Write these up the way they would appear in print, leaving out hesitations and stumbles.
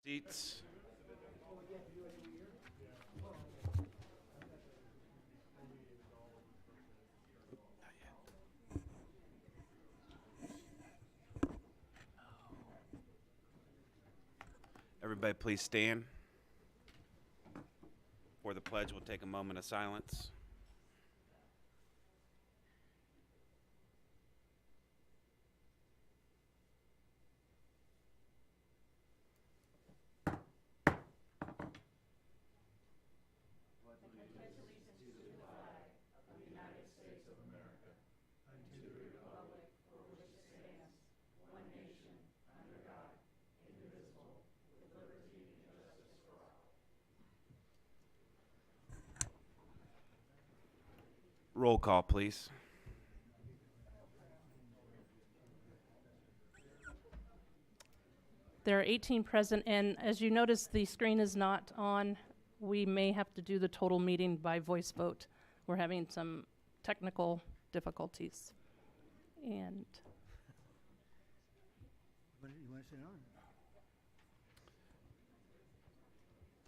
Seats. Everybody please stand. For the pledge, we'll take a moment of silence. Roll call, please. There are 18 present, and as you notice, the screen is not on. We may have to do the total meeting by voice vote. We're having some technical difficulties. And What do you want to say on?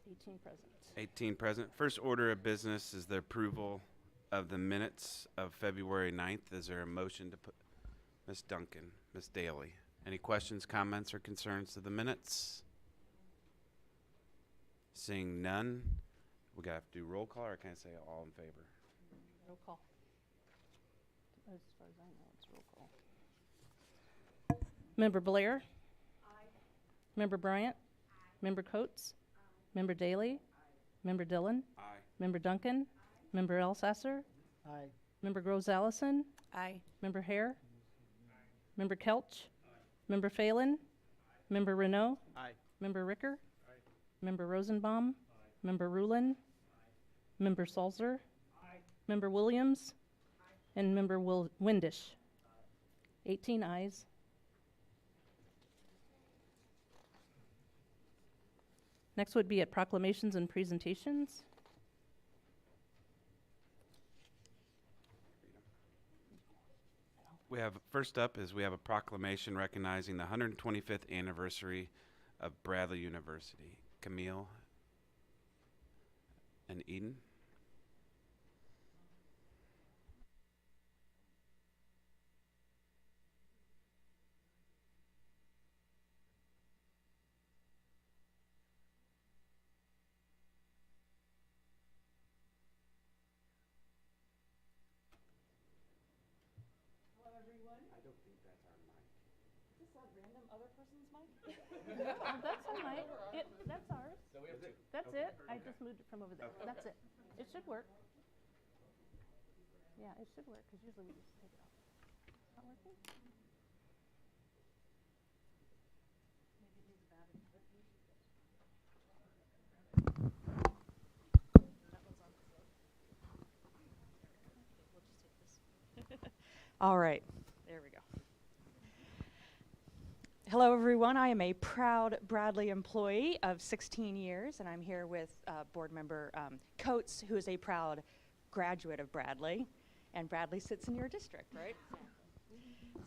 18 present. 18 present. First order of business is the approval of the minutes of February 9th. Is there a motion to put Ms. Duncan, Ms. Daly? Any questions, comments, or concerns to the minutes? Seeing none, we gotta have to do roll call, or can I say all in favor? Roll call. As far as I know, it's roll call. Member Blair? Aye. Member Bryant? Aye. Member Coates? Aye. Member Daly? Aye. Member Dillon? Aye. Member Duncan? Aye. Member Elsasser? Aye. Member Groves Allison? Aye. Member Hare? Member Kelch? Member Phelan? Member Renault? Aye. Member Ricker? Member Rosenbaum? Member Rulin? Member Salzer? Member Williams? And Member Windish? 18 ayes. Next would be at proclamations and presentations. We have, first up is we have a proclamation recognizing the 125th anniversary of Bradley University. Camille and Eden. Oh, that's all right. That's ours. So we have two. That's it. I just moved it from over there. Okay. That's it. It should work. Yeah, it should work, because usually we just take it off. Not working? Maybe it needs a battery. That one's on. We'll just take this. All right, there we go. Hello, everyone. I am a proud Bradley employee of 16 years, and I'm here with board member Coates, who is a proud graduate of Bradley. And Bradley sits in your district, right?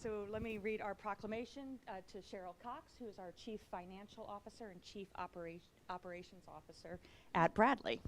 So let me read our proclamation to Cheryl Cox, who is our Chief Financial Officer and Chief Operations Officer at Bradley.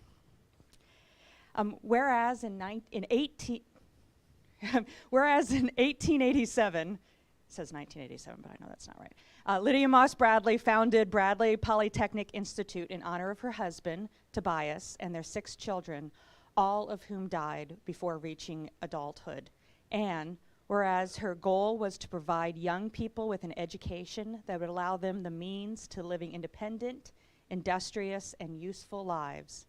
Whereas in 1887, it says 1987, but I know that's not right. Lydia Moss Bradley founded Bradley Polytechnic Institute in honor of her husband, Tobias, and their 6 children, all of whom died before reaching adulthood. And whereas her goal was to provide young people with an education that would allow them the means to living independent, industrious, and useful lives.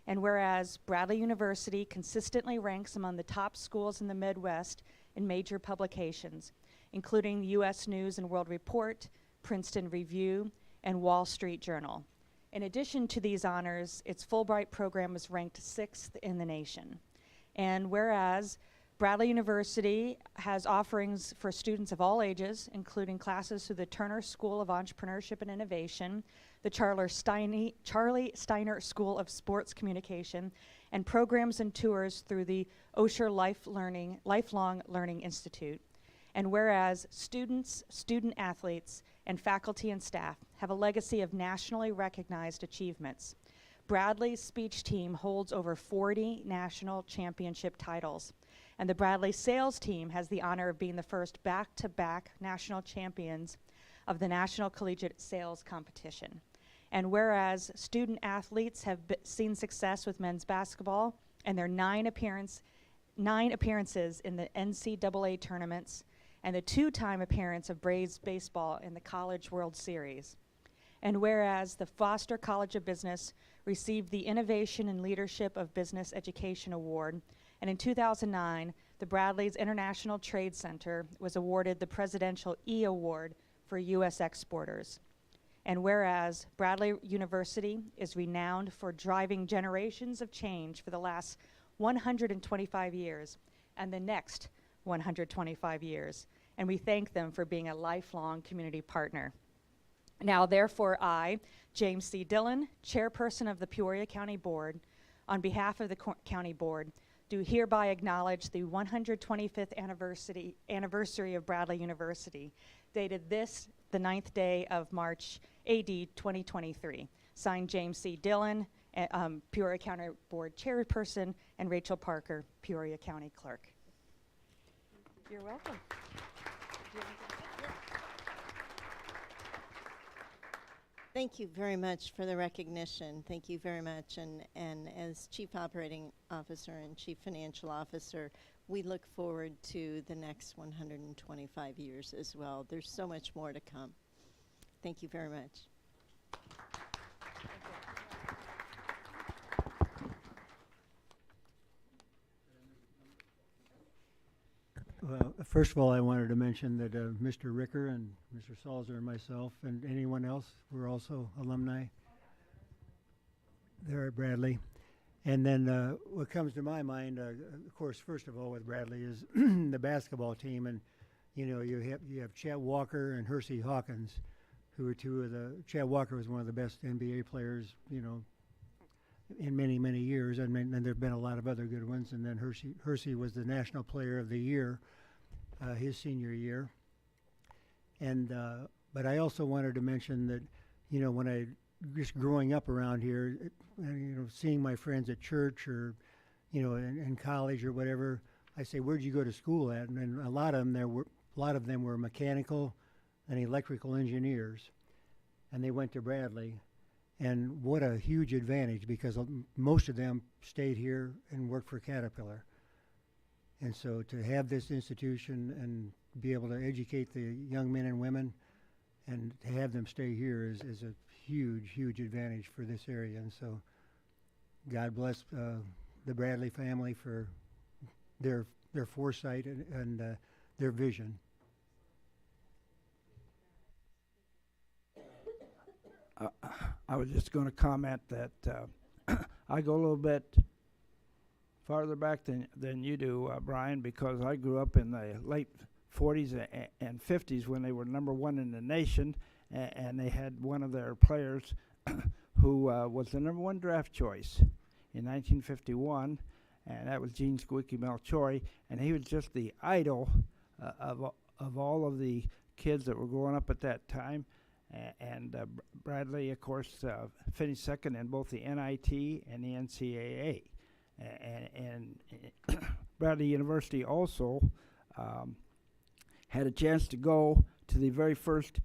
And whereas Bradley University consistently ranks among the top schools in the Midwest in major publications, including the U.S. News and World Report, Princeton Review, and Wall Street Journal. In addition to these honors, its Fulbright program was ranked 6th in the nation. And whereas Bradley University has offerings for students of all ages, including classes through the Turner School of Entrepreneurship and Innovation, the Charlie Steiner School of Sports Communication, and programs and tours through the Osher Lifelong Learning Institute. And whereas students, student athletes, and faculty and staff have a legacy of nationally recognized achievements. Bradley's speech team holds over 40 national championship titles, and the Bradley sales team has the honor of being the first back-to-back national champions of the National Collegiate Sales Competition. And whereas student athletes have seen success with men's basketball and their 9 appearances in the NCAA tournaments and the 2-time appearance of Braves baseball in the College World Series. And whereas the Foster College of Business received the Innovation and Leadership of Business Education Award, and in 2009, the Bradley's International Trade Center was awarded the Presidential E Award for U.S. exporters. And whereas Bradley University is renowned for driving generations of change for the last 125 years and the next 125 years, and we thank them for being a lifelong community partner. Now, therefore, I, James C. Dillon, Chairperson of the Peoria County Board, on behalf of the County Board, do hereby acknowledge the 125th anniversary of Bradley University, dated this, the 9th day of March, AD 2023. Signed, James C. Dillon, Peoria County Board Chairperson, and Rachel Parker, Peoria County Clerk. You're welcome. Thank you very much for the recognition. Thank you very much. And as Chief Operating Officer and Chief Financial Officer, we look forward to the next 125 years as well. There's so much more to come. Thank you very much. Well, first of all, I wanted to mention that Mr. Ricker and Mr. Salzer and myself and anyone else were also alumni there at Bradley. And then what comes to my mind, of course, first of all with Bradley is the basketball team. And, you know, you have Chet Walker and Hersey Hawkins, who were two of the, Chet Walker was one of the best NBA players, you know, in many, many years. I mean, and there have been a lot of other good ones. And then Hersey was the National Player of the Year, his senior year. And but I also wanted to mention that, you know, when I just growing up around here, you know, seeing my friends at church or, you know, in college or whatever, I say, where'd you go to school at? And a lot of them were mechanical and electrical engineers, and they went to Bradley. And what a huge advantage, because most of them stayed here and worked for Caterpillar. And so to have this institution and be able to educate the young men and women and to have them stay here is a huge, huge advantage for this area. And so God bless the Bradley family for their foresight and their vision. I was just going to comment that I go a little bit farther back than you do, Brian, because I grew up in the late 40s and 50s when they were #1 in the nation, and they had one of their players who was the #1 draft choice in 1951, and that was Gene Squeaky Melchiori, and he was just the idol of all of the kids that were growing up at that time. And Bradley, of course, finished second in both the NIT and the NCAA. And Bradley University also had a chance to go to the very first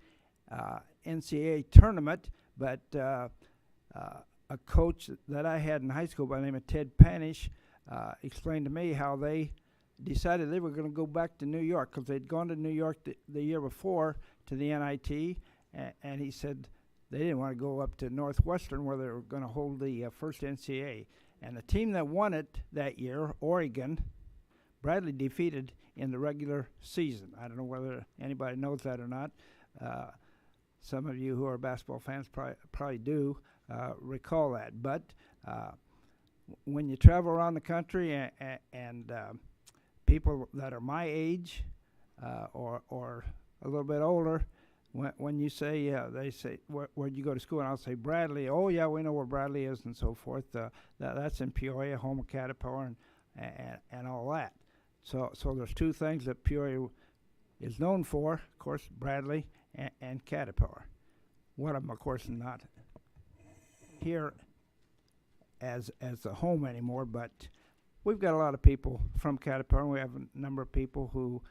NCAA tournament, but a coach that I had in high school by the name of Ted Panish explained to me how they decided they were going to go back to New York, because they'd gone to New York the year before to the NIT, and he said they didn't want to go up to Northwestern where they were going to hold the first NCAA. And the team that won it that year, Oregon, Bradley defeated in the regular season. I don't know whether anybody knows that or not. Some of you who are basketball fans probably do recall that. But when you travel around the country and people that are my age or a little bit older, when you say, they say, where'd you go to school? And I'll say, Bradley. Oh, yeah, we know where Bradley is and so forth. That's in Peoria, home of Caterpillar and all that. So there's two things that Peoria is known for, of course, Bradley and Caterpillar. One of them, of course, is not here as the home anymore, but we've got a lot of people from Caterpillar. We have a number of people who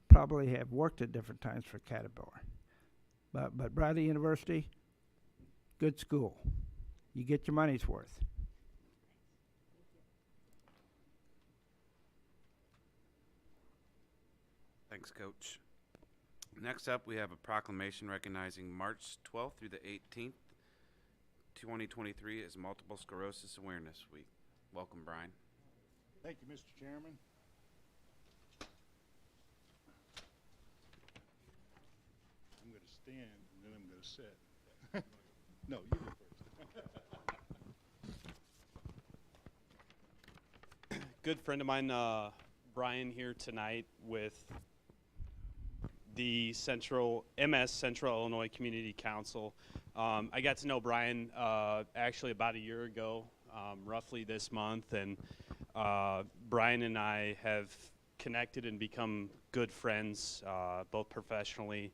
probably have worked at different times for Caterpillar. But Bradley University, good school. You get your money's worth. Thanks, Coach. Next up, we have a proclamation recognizing March 12th through the 18th, 2023 as Multiple Sclerosis Awareness Week. Welcome, Brian. Thank you, Mr. Chairman. I'm going to stand and then I'm going to sit. No, you go first. Good friend of mine, Brian, here tonight with the MS Central Illinois Community Council. I got to know Brian actually about a year ago, roughly this month, and Brian and I have connected and become good friends, both professionally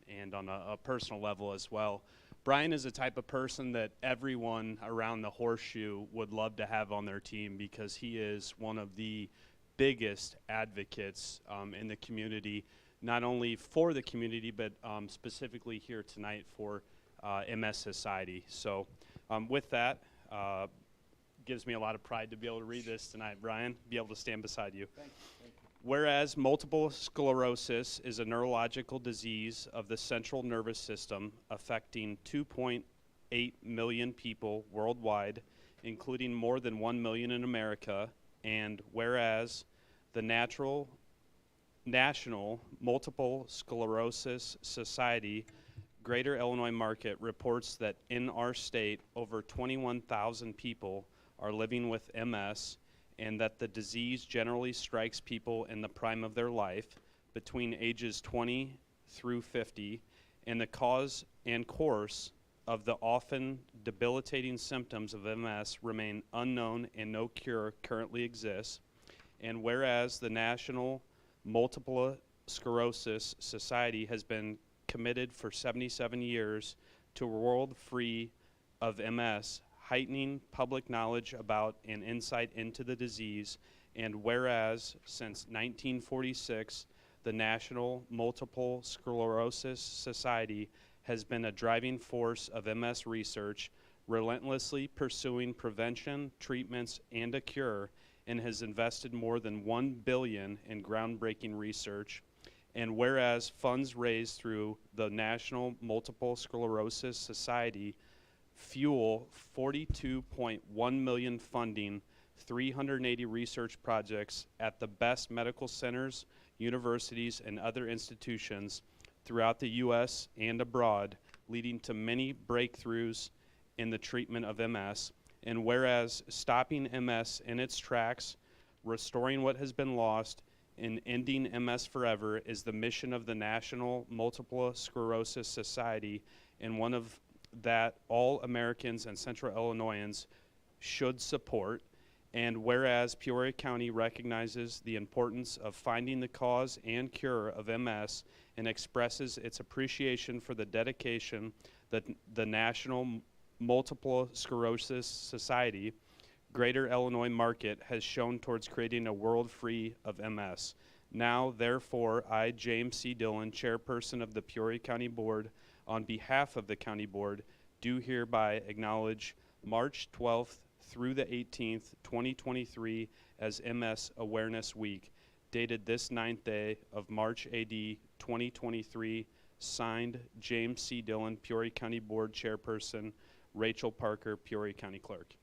and on a personal level as well. Brian is the type of person that everyone around the Horseshoe would love to have on their team because he is one of the biggest advocates in the community, not only for the community, but specifically here tonight for MS Society. So with that, gives me a lot of pride to be able to read this tonight, Brian, be able to stand beside you. Thank you. Thank you. Whereas multiple sclerosis is a neurological disease of the central nervous system affecting 2.8 million people worldwide, including more than 1 million in America, and whereas the National Multiple Sclerosis Society Greater Illinois Market reports that in our state over 21,000 people are living with MS, and that the disease generally strikes people in the prime of their life between ages 20 through 50, and the cause and course of the often debilitating symptoms of MS remain unknown and no cure currently exists. And whereas the National Multiple Sclerosis Society has been committed for 77 years to a world free of MS, heightening public knowledge about and insight into the disease, and whereas since 1946, the National Multiple Sclerosis Society has been a driving force of MS research, relentlessly pursuing prevention, treatments, and a cure, and has invested more than $1 billion in groundbreaking research. And whereas funds raised through the National Multiple Sclerosis Society fuel 42.1 million funding 380 research projects at the best medical centers, universities, and other institutions throughout the U.S. and abroad, leading to many breakthroughs in the treatment of MS. And whereas stopping MS in its tracks, restoring what has been lost, and ending MS forever is the mission of the National Multiple Sclerosis Society, and one of that all Americans and Central Illinoisans should support. And whereas Peoria County recognizes the importance of finding the cause and cure of MS and expresses its appreciation for the dedication that the National Multiple Sclerosis Society Greater Illinois Market has shown towards creating a world free of MS. Now, therefore, I, James C. Dillon, Chairperson of the Peoria County Board, on behalf of the County Board, do hereby acknowledge March 12th through the 18th, 2023 as MS Awareness Week, dated this 9th day of March AD 2023, signed James C. Dillon, Peoria County Board Chairperson, Rachel Parker, Peoria County Clerk.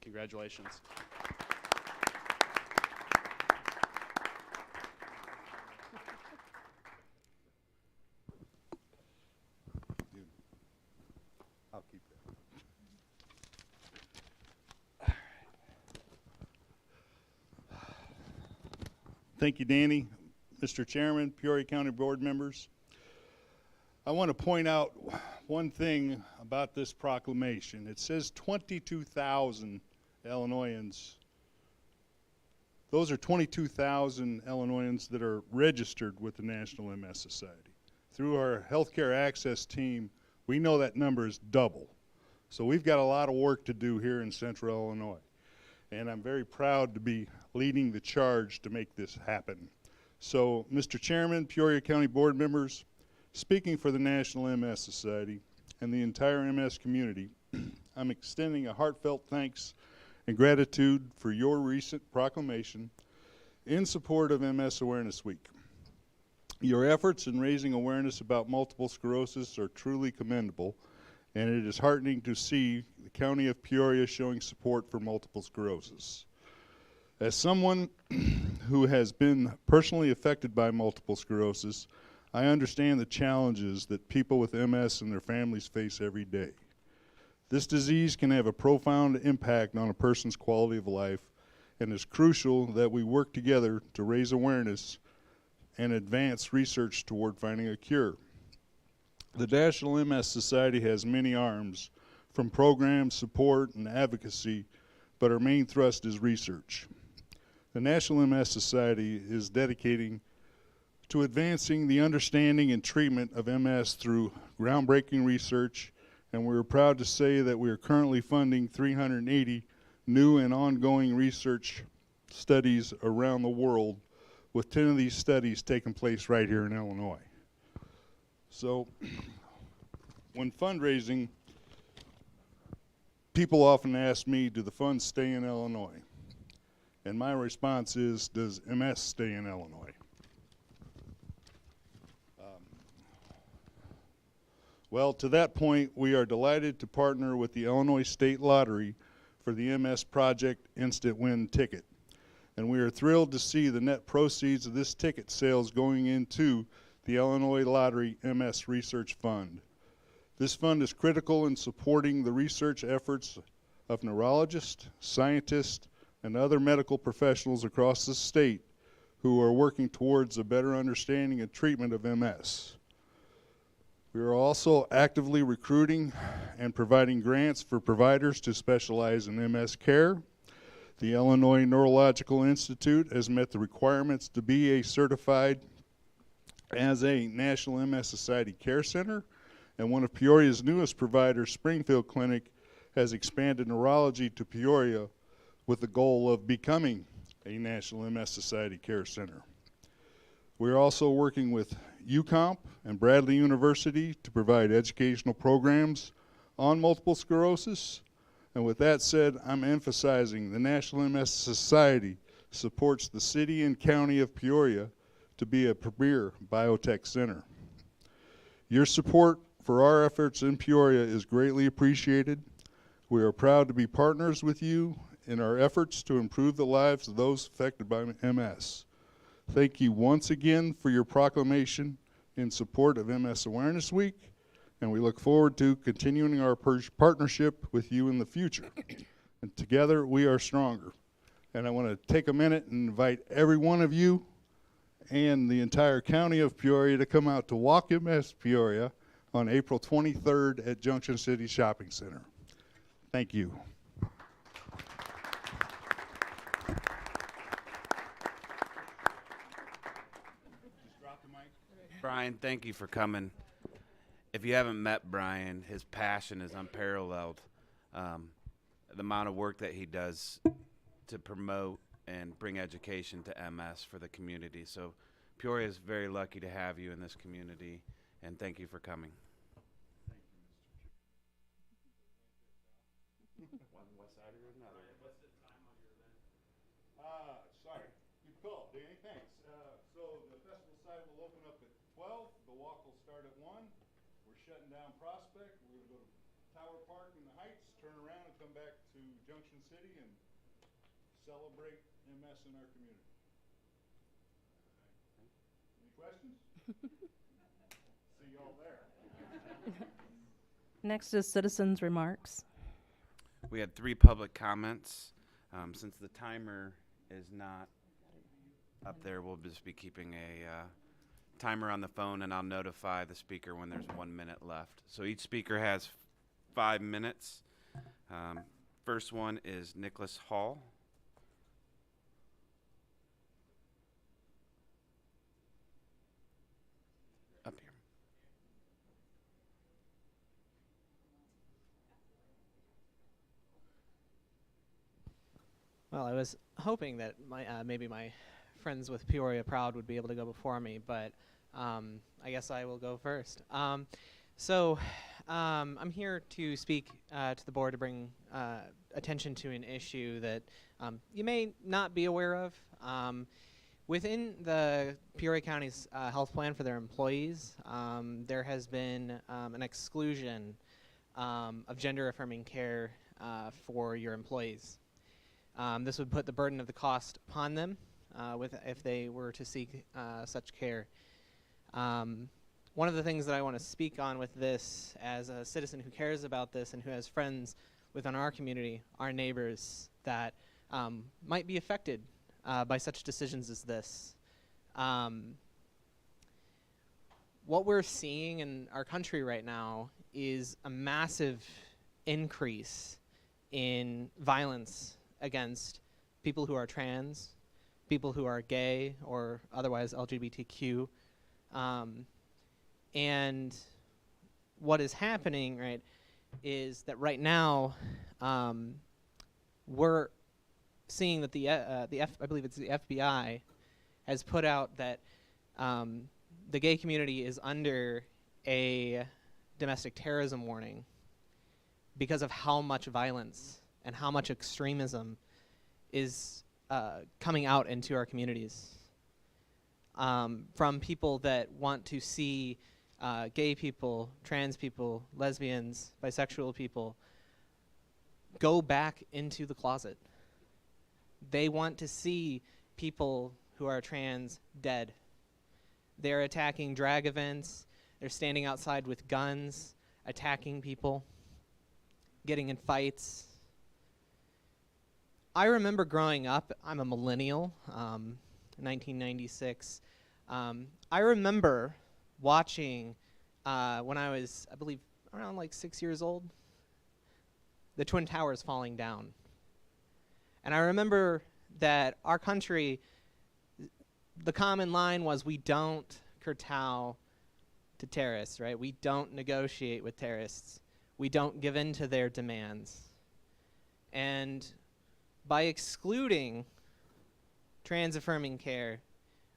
Congratulations. I'll keep that. Thank you, Danny. Mr. Chairman, Peoria County Board members. I want to point out one thing about this proclamation. It says 22,000 Illinoisans. Those are 22,000 Illinoisans that are registered with the National MS Society. through our healthcare access team, we know that number is double. So we've got a lot of work to do here in Central Illinois. And I'm very proud to be leading the charge to make this happen. So, Mr. Chairman, Peoria County Board members, speaking for the National MS Society and the entire MS community, I'm extending a heartfelt thanks and gratitude for your recent proclamation in support of MS Awareness Week. Your efforts in raising awareness about multiple sclerosis are truly commendable, and it is heartening to see the County of Peoria showing support for multiple sclerosis. As someone who has been personally affected by multiple sclerosis, I understand the challenges that people with MS and their families face every day. This disease can have a profound impact on a person's quality of life, and it's crucial that we work together to raise awareness and advance research toward finding a cure. The National MS Society has many arms, from programs, support, and advocacy, but our main thrust is research. The National MS Society is dedicating to advancing the understanding and treatment of MS through groundbreaking research, and we're proud to say that we are currently funding 380 new and ongoing research studies around the world, with 10 of these studies taking place right here in Illinois. So, when fundraising, people often ask me, do the funds stay in Illinois? And my response is, does MS stay in Illinois? Well, to that point, we are delighted to partner with the Illinois State Lottery for the MS Project Instant Win ticket. And we are thrilled to see the net proceeds of this ticket sales going into the Illinois Lottery MS Research Fund. This fund is critical in supporting the research efforts of neurologists, scientists, and other medical professionals across the state who are working towards a better understanding and treatment of MS. We are also actively recruiting and providing grants for providers to specialize in MS care. The Illinois Neurological Institute has met the requirements to be certified as a National MS Society Care Center, and one of Peoria's newest providers, Springfield Clinic, has expanded neurology to Peoria with the goal of becoming a National MS Society Care Center. We are also working with UComp and Bradley University to provide educational programs on multiple sclerosis. And with that said, I'm emphasizing the National MS Society supports the city and county of Peoria to be a premier biotech center. Your support for our efforts in Peoria is greatly appreciated. We are proud to be partners with you in our efforts to improve the lives of those affected by MS. Thank you once again for your proclamation in support of MS Awareness Week, and we look forward to continuing our partnership with you in the future. And together we are stronger. And I want to take a minute and invite every one of you and the entire county of Peoria to come out to Walk MS Peoria on April 23rd at Junction City Shopping Center. Thank you. Brian, thank you for coming. If you haven't met Brian, his passion is unparalleled. The amount of work that he does to promote and bring education to MS for the community. So Peoria is very lucky to have you in this community, and thank you for coming. One west side or another. What's the time on your event? Sorry. Good call, Danny. Thanks. So the festival side will open up at 12. The walk will start at 1. We're shutting down Prospect. We're going to go to Tower Park in the Heights, turn around and come back to Junction City and celebrate MS in our community. Any questions? See y'all there. Next is citizens' remarks. We had 3 public comments. Since the timer is not up there, we'll just be keeping a timer on the phone, and I'll notify the speaker when there's 1 minute left. So each speaker has 5 minutes. First one is Nicholas Hall. Up here. Well, I was hoping that maybe my friends with Peoria Proud would be able to go before me, but I guess I will go first. I'm here to speak to the board to bring attention to an issue that you may not be aware of. Within the Peoria County's health plan for their employees, there has been an exclusion of gender-affirming care for your employees. This would put the burden of the cost upon them if they were to seek such care. One of the things that I want to speak on with this as a citizen who cares about this and who has friends within our community, our neighbors, that might be affected by such decisions as this. What we're seeing in our country right now is a massive increase in violence against people who are trans, people who are gay or otherwise LGBTQ. And what is happening, right, is that right now we're seeing that I believe it's the FBI has put out that the gay community is under a domestic terrorism warning because of how much violence and how much extremism is coming out into our communities. From people that want to see gay people, trans people, lesbians, bisexual people go back into the closet. They want to see people who are trans dead. They're attacking drag events. They're standing outside with guns, attacking people, getting in fights. I remember growing up, I'm a millennial, 1996. I remember watching, when I was, I believe, around like 6 years old, the Twin Towers falling down. And I remember that our country, the common line was, we don't kowtow to terrorists, right? We don't negotiate with terrorists. We don't give in to their demands. And by excluding trans-affirming care,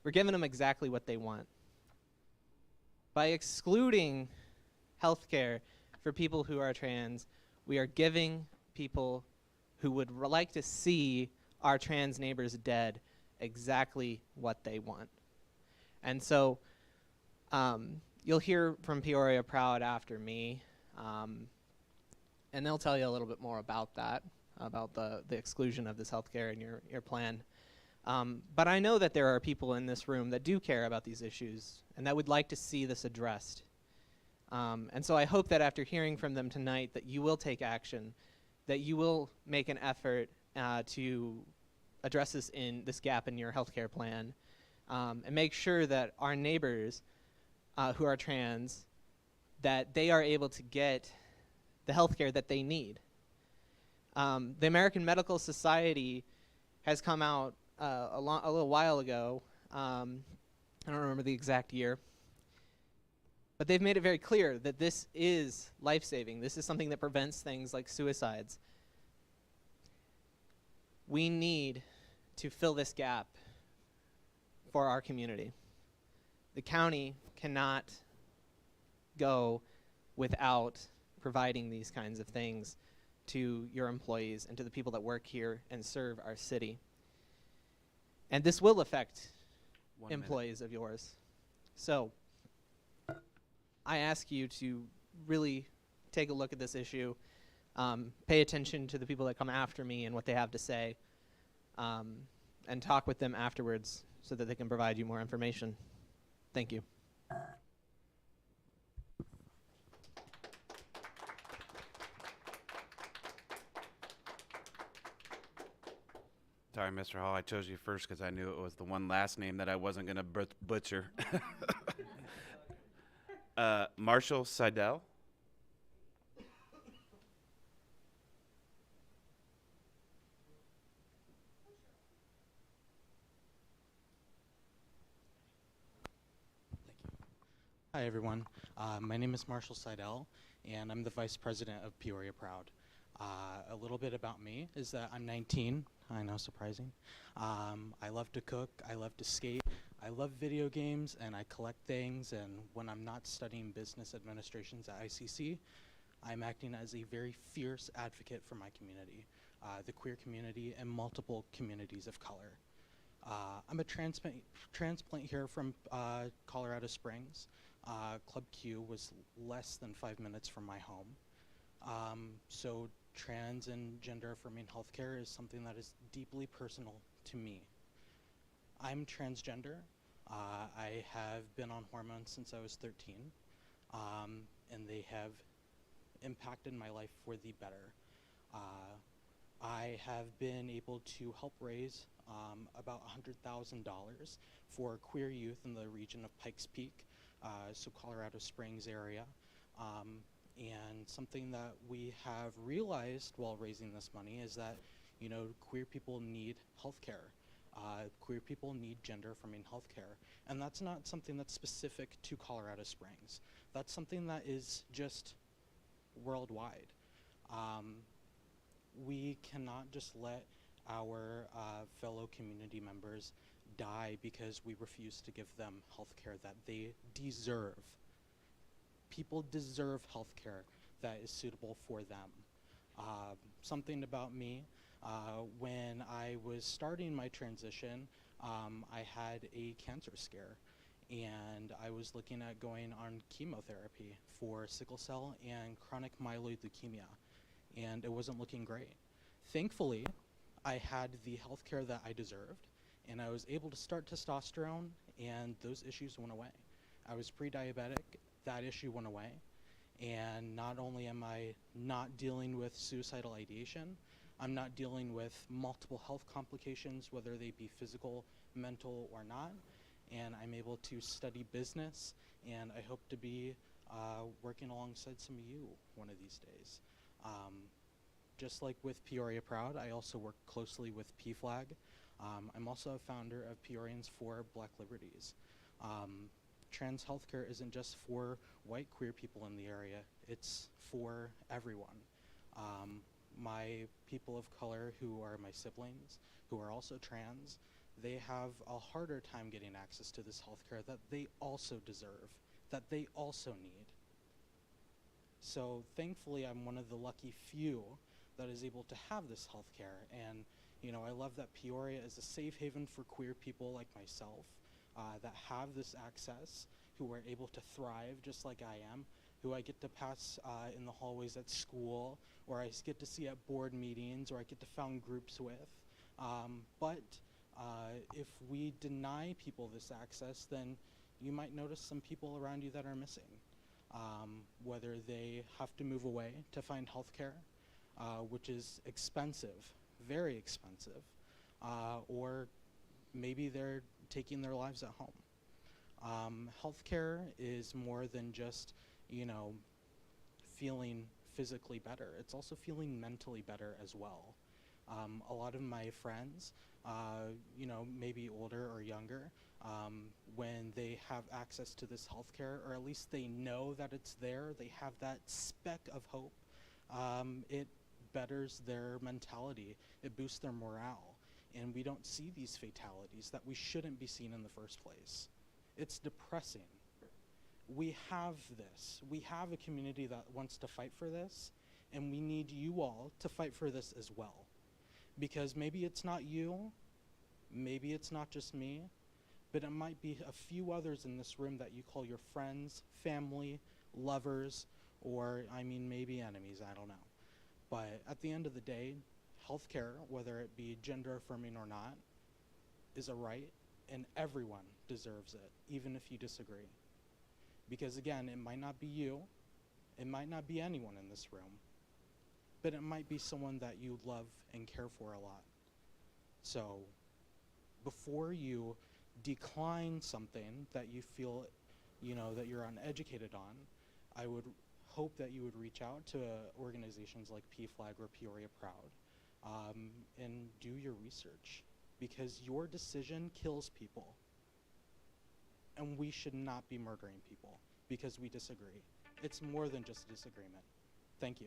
we're giving them exactly what they want. By excluding health care for people who are trans, we are giving people who would like to see our trans neighbors dead exactly what they want. And so you'll hear from Peoria Proud after me, and they'll tell you a little bit more about that, about the exclusion of this healthcare in your plan. But I know that there are people in this room that do care about these issues and that would like to see this addressed. And so I hope that after hearing from them tonight that you will take action, that you will make an effort to address this gap in your healthcare plan, and make sure that our neighbors who are trans, that they are able to get the healthcare that they need. The American Medical Society has come out a little while ago. I don't remember the exact year, but they've made it very clear that this is life-saving. This is something that prevents things like suicides. We need to fill this gap for our community. The county cannot go without providing these kinds of things to your employees and to the people that work here and serve our city. And this will affect employees of yours. So I ask you to really take a look at this issue, pay attention to the people that come after me and what they have to say, and talk with them afterwards so that they can provide you more information. Thank you. Sorry, Mr. Hall, I chose you first because I knew it was the one last name that I wasn't going to butcher. Marshall Seidel. Hi, everyone. My name is Marshall Seidel, and I'm the Vice President of Peoria Proud. A little bit about me is that I'm 19. I know, surprising. I love to cook. I love to skate. I love video games, and I collect things. And when I'm not studying business administrations at ICC, I'm acting as a very fierce advocate for my community, the queer community, and multiple communities of color. I'm a transplant here from Colorado Springs. Club Q was less than 5 minutes from my home. So trans and gender affirming healthcare is something that is deeply personal to me. I'm transgender. I have been on hormones since I was 13, and they have impacted my life for the better. I have been able to help raise about $100,000 for queer youth in the region of Pikes Peak, so Colorado Springs area. And something that we have realized while raising this money is that, you know, queer people need healthcare. Queer people need gender affirming healthcare. And that's not something that's specific to Colorado Springs. That's something that is just worldwide. We cannot just let our fellow community members die because we refuse to give them healthcare that they deserve. People deserve healthcare that is suitable for them. Something about me, when I was starting my transition, I had a cancer scare, and I was looking at going on chemotherapy for sickle cell and chronic myeloid leukemia, and it wasn't looking great. Thankfully, I had the healthcare that I deserved, and I was able to start testosterone, and those issues went away. I was pre-diabetic, that issue went away, and not only am I not dealing with suicidal ideation, I'm not dealing with multiple health complications, whether they be physical, mental, or not, and I'm able to study business, and I hope to be working alongside some of you one of these days. Just like with Peoria Proud, I also work closely with PFLAG. I'm also a founder of Peorians for Black Liberties. Trans healthcare isn't just for white queer people in the area, it's for everyone. My people of color who are my siblings, who are also trans, they have a harder time getting access to this healthcare that they also deserve, that they also need. So thankfully, I'm one of the lucky few that is able to have this healthcare. And you know, I love that Peoria is a safe haven for queer people like myself that have this access, who are able to thrive just like I am, who I get to pass in the hallways at school, or I get to see at board meetings, or I get to found groups with. But if we deny people this access, then you might notice some people around you that are missing. Whether they have to move away to find healthcare, which is expensive, very expensive, or maybe they're taking their lives at home. Healthcare is more than just, you know, feeling physically better. It's also feeling mentally better as well. A lot of my friends, you know, maybe older or younger, when they have access to this healthcare, or at least they know that it's there, they have that speck of hope, it betters their mentality, it boosts their morale, and we don't see these fatalities that we shouldn't be seeing in the first place. It's depressing. We have this. We have a community that wants to fight for this, and we need you all to fight for this as well. Because maybe it's not you, maybe it's not just me, but it might be a few others in this room that you call your friends, family, lovers, or I mean maybe enemies, I don't know. But at the end of the day, healthcare, whether it be gender affirming or not, is a right, and everyone deserves it, even if you disagree. Because again, it might not be you, it might not be anyone in this room, but it might be someone that you love and care for a lot. So before you decline something that you feel, you know, that you're uneducated on, I would hope that you would reach out to organizations like PFLAG or Peoria Proud and do your research, because your decision kills people. And we should not be murdering people because we disagree. It's more than just a disagreement. Thank you.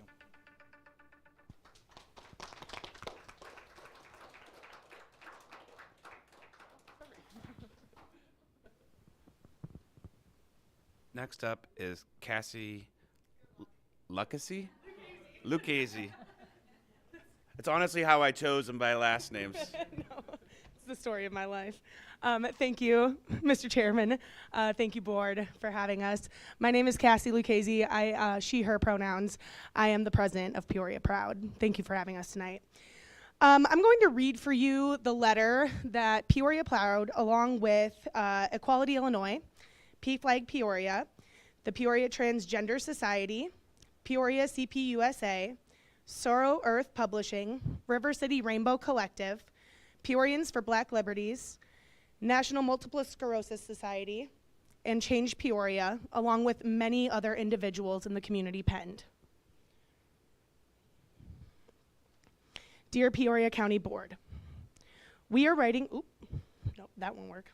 Next up is Cassie Lucchese? Lucchese. It's honestly how I chose them by last names. No, it's the story of my life. Thank you, Mr. Chairman. Thank you, board, for having us. My name is Cassie Lucchese. She, her pronouns. I am the president of Peoria Proud. Thank you for having us tonight. I'm going to read for you the letter that Peoria Proud, along with Equality Illinois, P-Flag Peoria, the Peoria Transgender Society, Peoria CPUSA, Sorrow Earth Publishing, River City Rainbow Collective, Peorians for Black Liberties, National Multiple Sclerosis Society, and Change Peoria, along with many other individuals in the community penned. Dear Peoria County Board, we are writing, no, that won't work.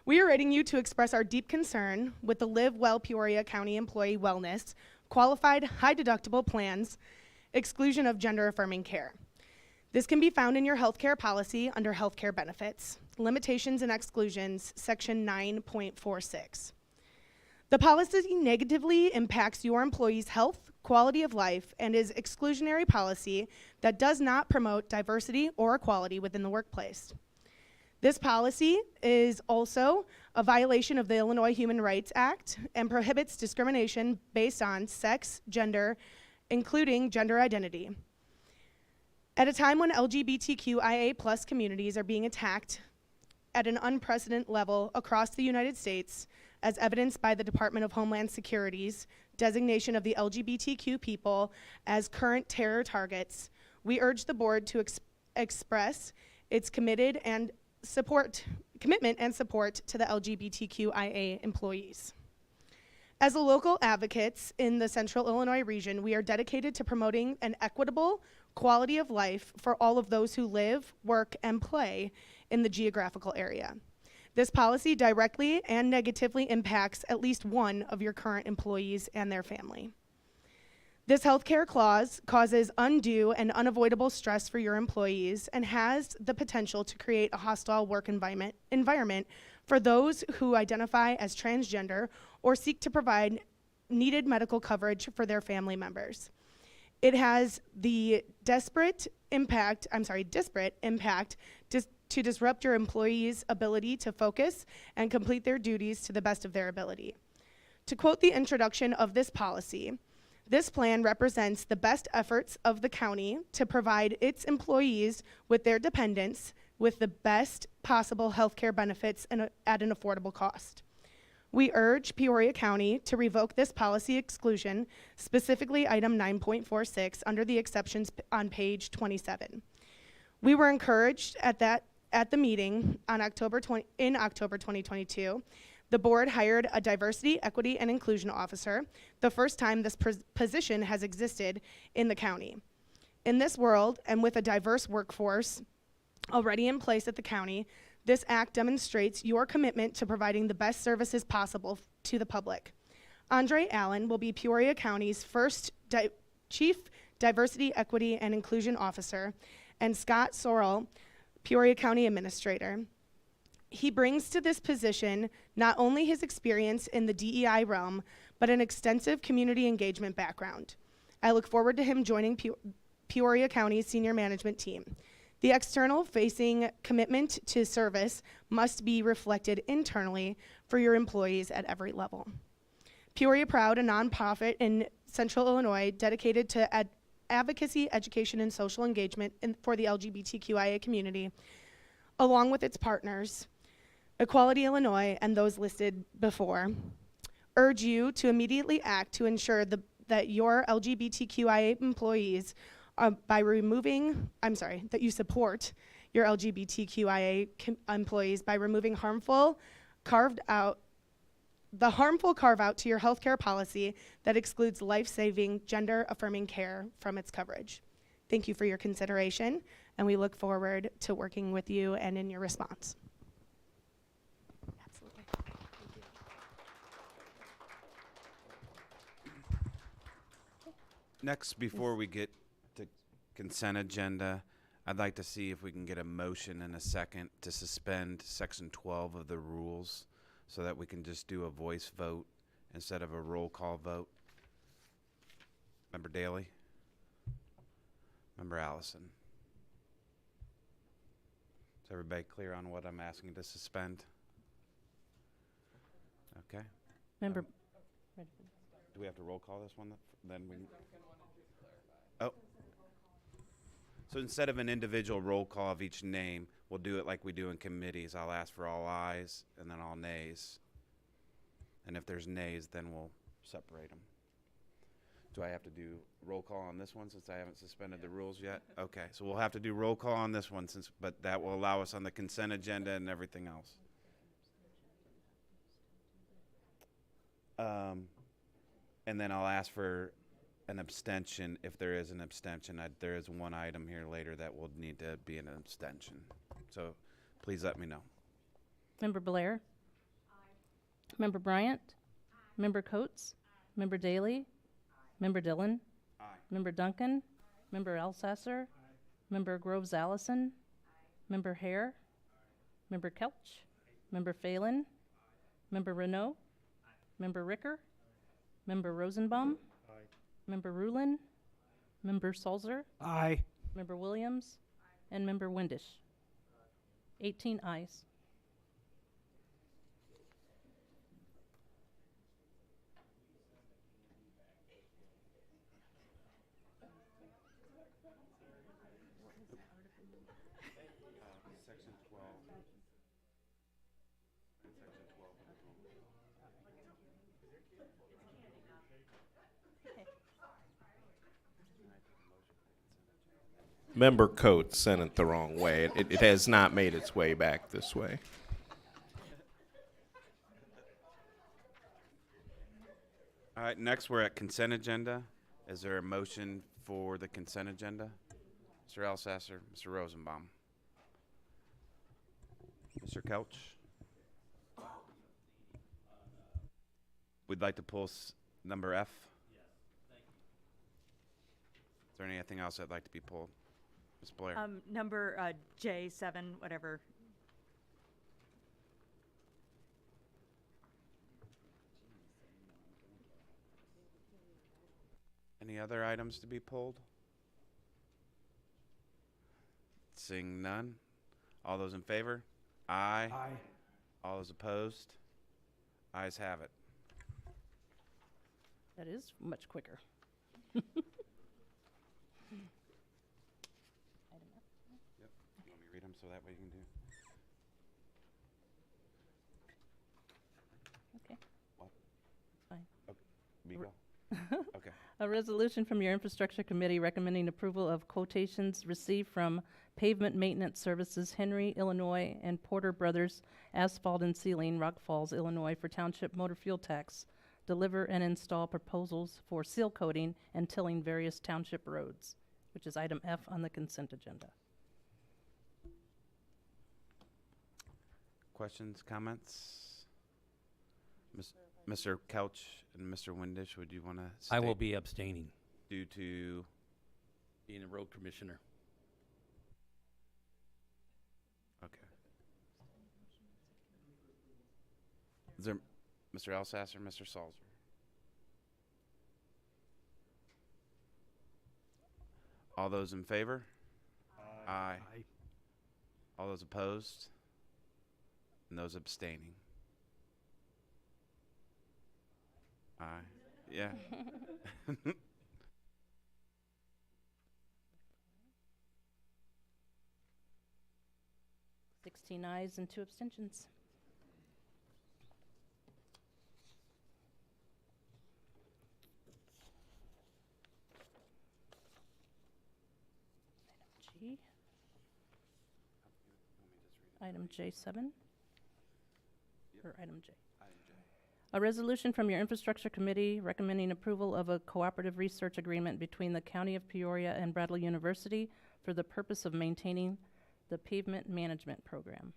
We are writing you to express our deep concern with the Live Well Peoria County Employee Wellness, qualified high deductible plans, exclusion of gender affirming care. This can be found in your healthcare policy under healthcare benefits, limitations and exclusions, section 9.46. The policy negatively impacts your employees' health, quality of life, and is exclusionary policy that does not promote diversity or equality within the workplace. This policy is also a violation of the Illinois Human Rights Act and prohibits discrimination based on sex, gender, including gender identity. At a time when LGBTQIA+ communities are being attacked at an unprecedented level across the United States, as evidenced by the Department of Homeland Security's designation of the LGBTQ people as current terror targets, we urge the board to express its commitment and support to the LGBTQIA employees. As a local advocates in the Central Illinois region, we are dedicated to promoting an equitable quality of life for all of those who live, work, and play in the geographical area. This policy directly and negatively impacts at least one of your current employees and their family. This healthcare clause causes undue and unavoidable stress for your employees and has the potential to create a hostile work environment for those who identify as transgender or seek to provide needed medical coverage for their family members. It has the disparate impact to disrupt your employees' ability to focus and complete their duties to the best of their ability. To quote the introduction of this policy, this plan represents the best efforts of the county to provide its employees with their dependents with the best possible healthcare benefits at an affordable cost. We urge Peoria County to revoke this policy exclusion, specifically item 9.46 under the exceptions on page 27. We were encouraged at the meeting on October 2022. The board hired a diversity, equity, and inclusion officer, the first time this position has existed in the county. In this world, and with a diverse workforce already in place at the county, this act demonstrates your commitment to providing the best services possible to the public. Andre Allen will be Peoria County's first Chief Diversity, Equity, and Inclusion Officer, and Scott Sorrell, Peoria County Administrator. He brings to this position not only his experience in the DEI realm, but an extensive community engagement background. I look forward to him joining Peoria County's senior management team. The external-facing commitment to service must be reflected internally for your employees at every level. Peoria Proud, a nonprofit in Central Illinois dedicated to advocacy, education, and social engagement for the LGBTQIA community, along with its partners, Equality Illinois and those listed before, urge you to immediately act to ensure that your LGBTQIA employees that you support your LGBTQIA employees by removing the harmful carve-out to your healthcare policy that excludes life-saving, gender-affirming care from its coverage. Thank you for your consideration, and we look forward to working with you and in your response. Absolutely. Next, before we get to consent agenda, I'd like to see if we can get a motion and a second to suspend section 12 of the rules so that we can just do a voice vote instead of a roll call vote. Member Daley? Member Allison? Is everybody clear on what I'm asking to suspend? Okay. Member, Do we have to roll call this one? Then we. Oh. So instead of an individual roll call of each name, we'll do it like we do in committees. I'll ask for all ayes and then all nays. And if there's nays, then we'll separate them. Do I have to do roll call on this one since I haven't suspended the rules yet? Okay, so we'll have to do roll call on this one but that will allow us on the consent agenda and everything else. And then I'll ask for an abstention if there is an abstention. There is one item here later that will need to be an abstention. So please let me know. Member Blair? Aye. Member Bryant? Aye. Member Coates? Member Daley? Member Dillon? Aye. Member Duncan? Aye. Member Alsasser? Aye. Member Groves Allison? Aye. Member Hare? Aye. Member Kelch? Aye. Member Phelan? Aye. Member Renault? Aye. Member Ricker? Aye. Member Rosenbaum? Aye. Member Rulin? Aye. Member Sulzer? Aye. Member Williams? Aye. And Member Windisch? Aye. 18 ayes. Section 12. Section 12. Member Coates sent it the wrong way. It has not made its way back this way. All right, next we're at consent agenda. Is there a motion for the consent agenda? Mr. Alsasser, Mr. Rosenbaum. Mr. Couch? We'd like to pull number F. Yes, thank you. Is there anything else that'd like to be pulled? Ms. Blair? Number J7, whatever. Any other items to be pulled? Seeing none. All those in favor? Aye. Aye. All those opposed? Ayes have it. That is much quicker. Yep. You want me to read them so that way you can do? Okay. What? Fine. Okay. Beagle? Okay. A resolution from your infrastructure committee recommending approval of quotations received from Pavement Maintenance Services, Henry, Illinois, and Porter Brothers Asphalt and Sealing, Rock Falls, Illinois, for township motor fuel tax. Deliver and install proposals for seal coating and tilling various township roads, which is item F on the consent agenda. Questions, comments? Mr. Couch and Mr. Windisch, would you want to state? I will be abstaining, Due to, being a road commissioner. okay. Is there Mr. Alsasser, Mr. Salzer? All those in favor? Aye. Aye. All those opposed? And those abstaining? Aye. Yeah. 16 ayes and 2 abstentions. Item J7? Or item J? A resolution from your infrastructure committee recommending approval of a cooperative research agreement between the County of Peoria and Bradley University for the purpose of maintaining the pavement management program.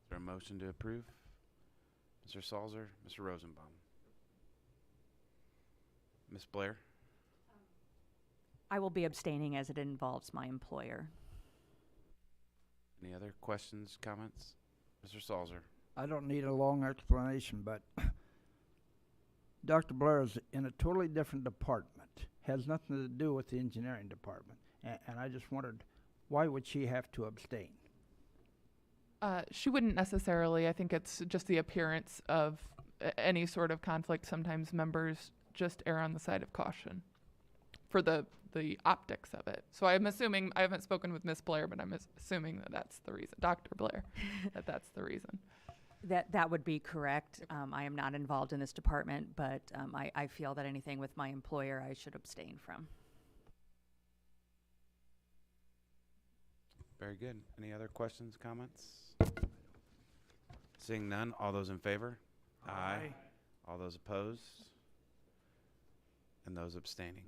Is there a motion to approve? Mr. Salzer, Mr. Rosenbaum. Ms. Blair? I will be abstaining as it involves my employer. Any other questions, comments? Mr. Salzer? I don't need a long explanation, but Dr. Blair is in a totally different department. Has nothing to do with the engineering department. And I just wondered, why would she have to abstain? She wouldn't necessarily. I think it's just the appearance of any sort of conflict. Sometimes members just err on the side of caution for the optics of it. So I'm assuming, I haven't spoken with Miss Blair, but I'm assuming that that's the reason, Dr. Blair, that that's the reason. That would be correct. I am not involved in this department, but I feel that anything with my employer I should abstain from. Very good. Any other questions, comments? Seeing none, all those in favor? Aye. All those opposed? And those abstaining?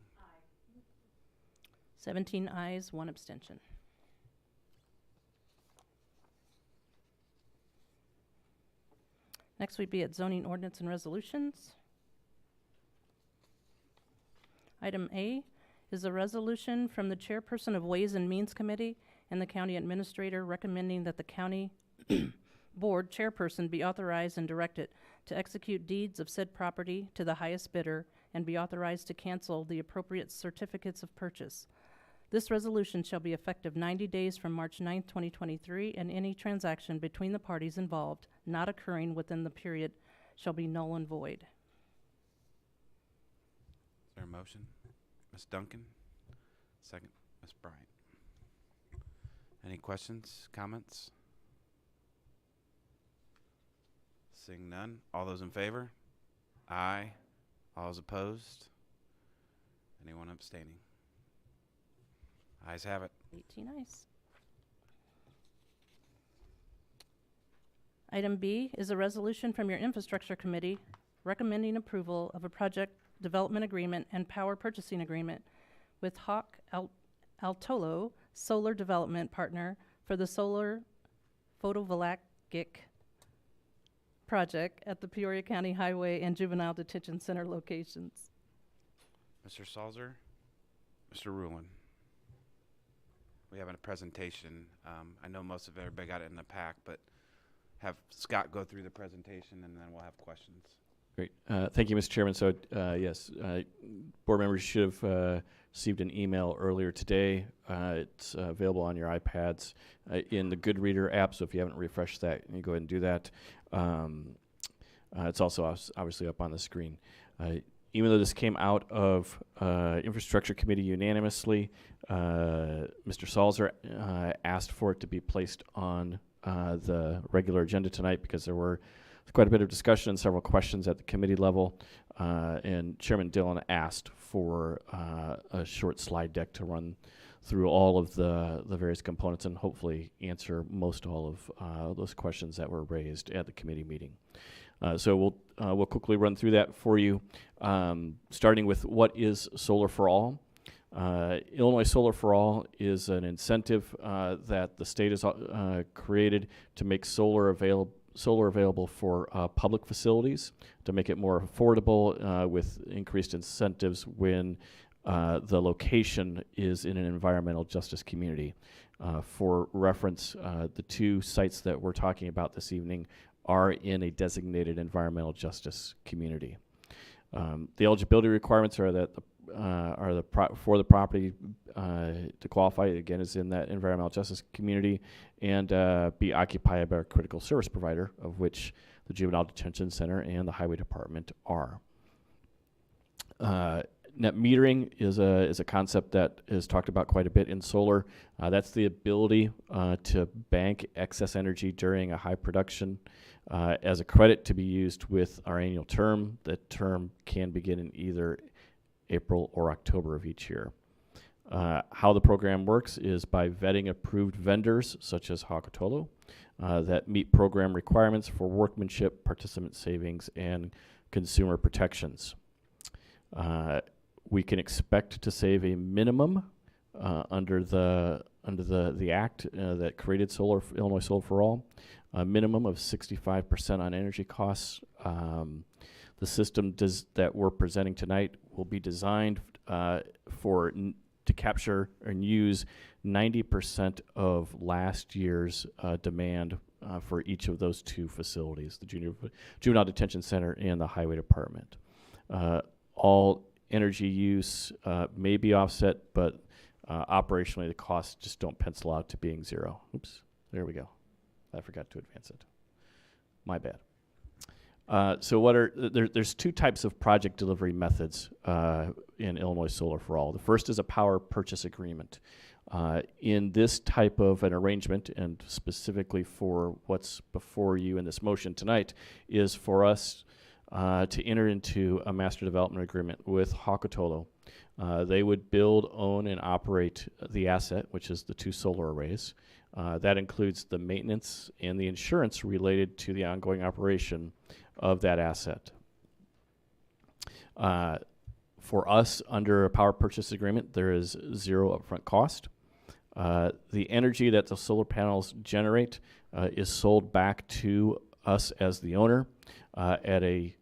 17 ayes, 1 abstention. Next we'd be at zoning ordinance and resolutions. Item A is a resolution from the chairperson of Ways and Means Committee and the county administrator recommending that the county board chairperson be authorized and directed to execute deeds of said property to the highest bidder and be authorized to cancel the appropriate certificates of purchase. This resolution shall be effective 90 days from March 9th, 2023, and any transaction between the parties involved not occurring within the period shall be null and void. Is there a motion? Ms. Duncan? Second, Ms. Bryant. Any questions, comments? Seeing none, all those in favor? Aye. All those opposed? Anyone abstaining? Ayes have it. 18 ayes. Item B is a resolution from your infrastructure committee recommending approval of a project development agreement and power purchasing agreement with Hawk Altolo Solar Development Partner for the solar photovoltaic project at the Peoria County Highway and Juvenile Detention Center locations. Mr. Salzer? Mr. Ruin? We have a presentation. I know most of everybody got it in the pack, but have Scott go through the presentation and then we'll have questions. Great. Thank you, Mr. Chairman. So, yes, board members should have received an email earlier today. It's available on your iPads in the Good Reader app, so if you haven't refreshed that, you go ahead and do that. It's also obviously up on the screen. Even though this came out of Infrastructure Committee unanimously, Mr. Salzer asked for it to be placed on the regular agenda tonight because there were quite a bit of discussion and several questions at the committee level. And Chairman Dillon asked for a short slide deck to run through all of the various components and hopefully answer most all of those questions that were raised at the committee meeting. So we'll quickly run through that for you, starting with what is Solar for All. Illinois Solar for All is an incentive that the state has created to make solar available for public facilities, to make it more affordable with increased incentives when the location is in an environmental justice community. For reference, the two sites that we're talking about this evening are in a designated environmental justice community. The eligibility requirements are that for the property to qualify, again, is in that environmental justice community and be occupied by a critical service provider, of which the Juvenile Detention Center and the Highway Department are. Net metering is a concept that is talked about quite a bit in solar. That's the ability to bank excess energy during a high production as a credit to be used with our annual term. The term can begin in either April or October of each year. How the program works is by vetting approved vendors such as Hakatolo that meet program requirements for workmanship, participant savings, and consumer protections. We can expect to save a minimum under the act that created Illinois Solar for All, a minimum of 65% on energy costs. The system that we're presenting tonight will be designed to capture and use 90% of last year's demand for each of those two facilities, the juvenile detention center and the highway department. All energy use may be offset, but operationally the costs just don't pencil out to being zero. Oops, there we go. I forgot to advance it. My bad. So what are there's two types of project delivery methods in Illinois Solar for All. The first is a power purchase agreement. In this type of an arrangement, and specifically for what's before you in this motion tonight, is for us to enter into a master development agreement with Hakatolo. They would build, own, and operate the asset, which is the 2 solar arrays. That includes the maintenance and the insurance related to the ongoing operation of that asset. For us, under a power purchase agreement, there is 0 upfront cost. The energy that the solar panels generate is sold back to us as the owner at a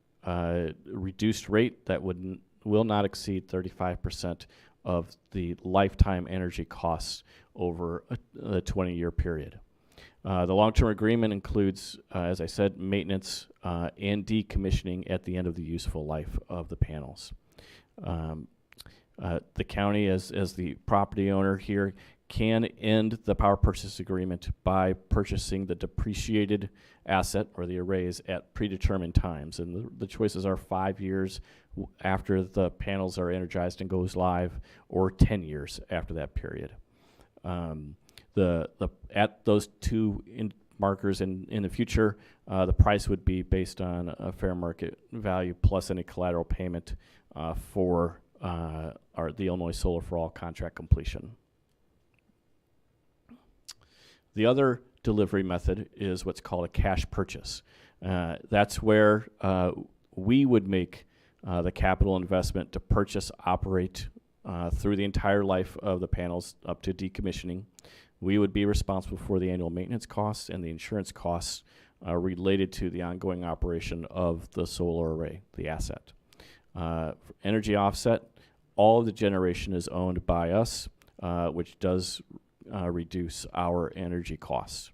reduced rate that will not exceed 35% of the lifetime energy costs over a 20-year period. The long-term agreement includes, as I said, maintenance and decommissioning at the end of the useful life of the panels. The county, as the property owner here, can end the power purchase agreement by purchasing the depreciated asset or the arrays at predetermined times. And the choices are 5 years after the panels are energized and goes live, or 10 years after that period. At those two markers in the future, the price would be based on a fair market value plus any collateral payment for the Illinois Solar for All contract completion. The other delivery method is what's called a cash purchase. That's where we would make the capital investment to purchase, operate through the entire life of the panels up to decommissioning. We would be responsible for the annual maintenance costs and the insurance costs related to the ongoing operation of the solar array, the asset. For energy offset, all of the generation is owned by us, which does reduce our energy costs.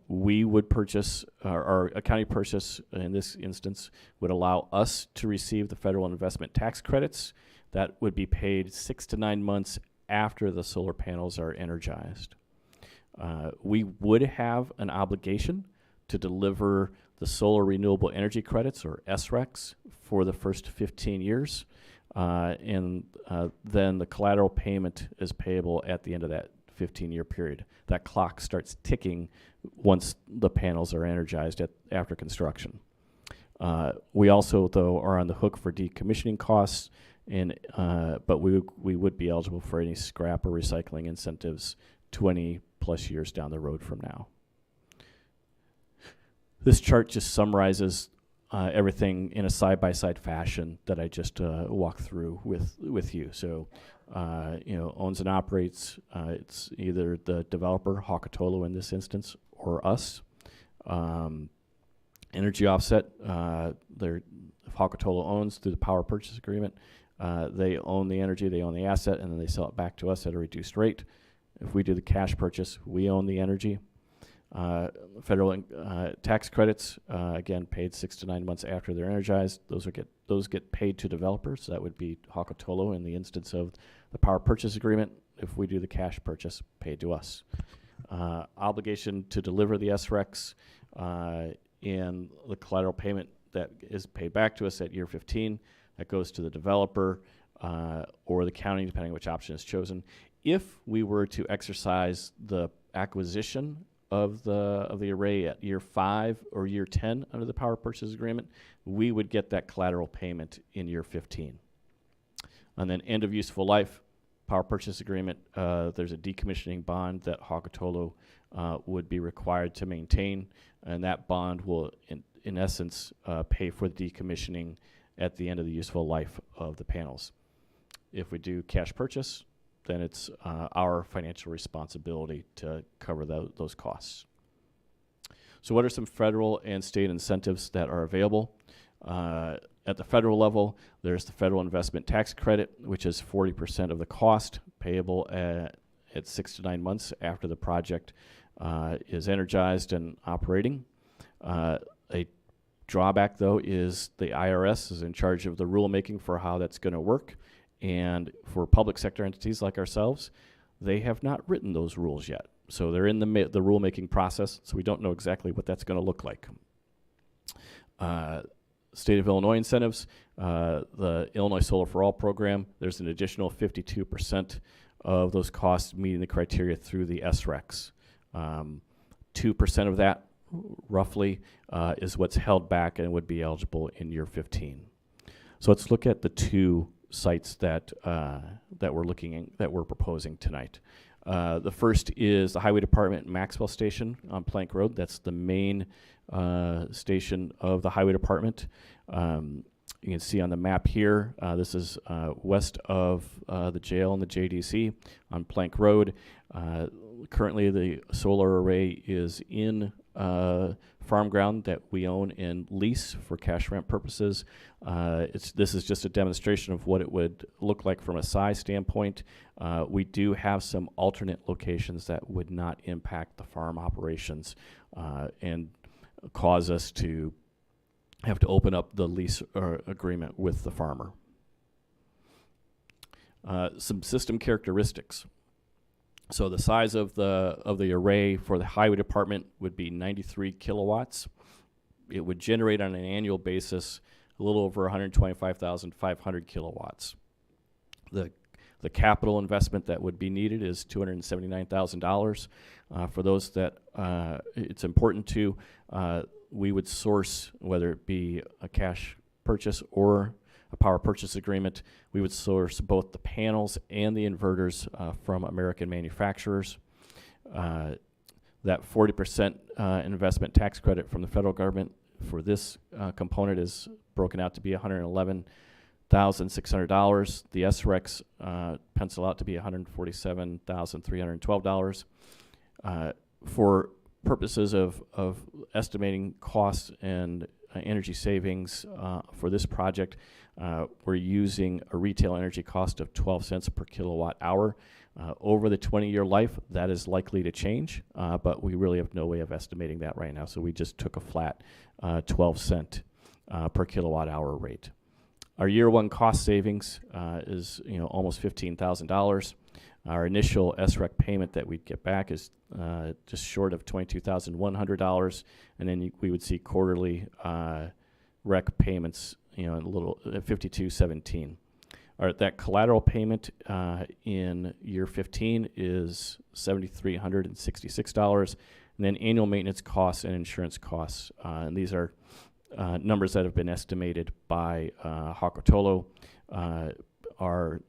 We would purchase, or a county purchase in this instance would allow us to receive the federal investment tax credits that would be paid 6 to 9 months after the solar panels are energized. We would have an obligation to deliver the solar renewable energy credits, or SRECs, for the first 15 years. And then the collateral payment is payable at the end of that 15-year period. That clock starts ticking once the panels are energized after construction. We also, though, are on the hook for decommissioning costs, but we would be eligible for any scrap or recycling incentives 20-plus years down the road from now. This chart just summarizes everything in a side-by-side fashion that I just walked through with you. So, owns and operates. It's either the developer, Hakatolo in this instance, or us. Energy offset. If Hakatolo owns through the power purchase agreement, they own the energy, they own the asset, and then they sell it back to us at a reduced rate. If we do the cash purchase, we own the energy. Federal tax credits, again, paid 6 to 9 months after they're energized. Those get paid to developers. So that would be Hakatolo in the instance of the power purchase agreement. If we do the cash purchase, paid to us. Obligation to deliver the SRECs and the collateral payment that is paid back to us at year 15. That goes to the developer or the county, depending on which option is chosen. If we were to exercise the acquisition of the array at year 5 or year 10 under the power purchase agreement, we would get that collateral payment in year 15. And then end of useful life, power purchase agreement, there's a decommissioning bond that Hakatolo would be required to maintain, and that bond will, in essence, pay for the decommissioning at the end of the useful life of the panels. If we do cash purchase, then it's our financial responsibility to cover those costs. So what are some federal and state incentives that are available? At the federal level, there's the federal investment tax credit, which is 40% of the cost, payable at 6 to 9 months after the project is energized and operating. A drawback, though, is the IRS is in charge of the rulemaking for how that's going to work. And for public sector entities like ourselves, they have not written those rules yet. So they're in the rulemaking process, so we don't know exactly what that's going to look like. State of Illinois incentives, the Illinois Solar for All program, there's an additional 52% of those costs meeting the criteria through the SRECs. 2% of that, roughly, is what's held back and would be eligible in year 15. So let's look at the two sites that we're proposing tonight. The first is the Highway Department Maxwell Station on Plank Road. That's the main station of the Highway Department. You can see on the map here, this is west of the jail and the JDC on Plank Road. Currently, the solar array is in farm ground that we own and lease for cash rent purposes. This is just a demonstration of what it would look like from a size standpoint. We do have some alternate locations that would not impact the farm operations and cause us to have to open up the lease agreement with the farmer. Some system characteristics. So the size of the array for the highway department would be 93 kilowatts. It would generate on an annual basis a little over 125,500 kilowatts. The capital investment that would be needed is $279,000. For those that it's important to, we would source, whether it be a cash purchase or a power purchase agreement, we would source both the panels and the inverters from American manufacturers. That 40% investment tax credit from the federal government for this component is broken out to be $111,600. The SRECs pencil out to be $147,312. For purposes of estimating costs and energy savings for this project, we're using a retail energy cost of 12 cents per kilowatt hour. Over the 20-year life, that is likely to change, but we really have no way of estimating that right now, so we just took a flat 12 cent per kilowatt hour rate. Our year one cost savings is almost $15,000. Our initial SREC payment that we'd get back is just short of $22,100, and then we would see quarterly REC payments, a little $52.17. That collateral payment in year 15 is $7,366, and then annual maintenance costs and insurance costs, and these are numbers that have been estimated by Hakotolo, are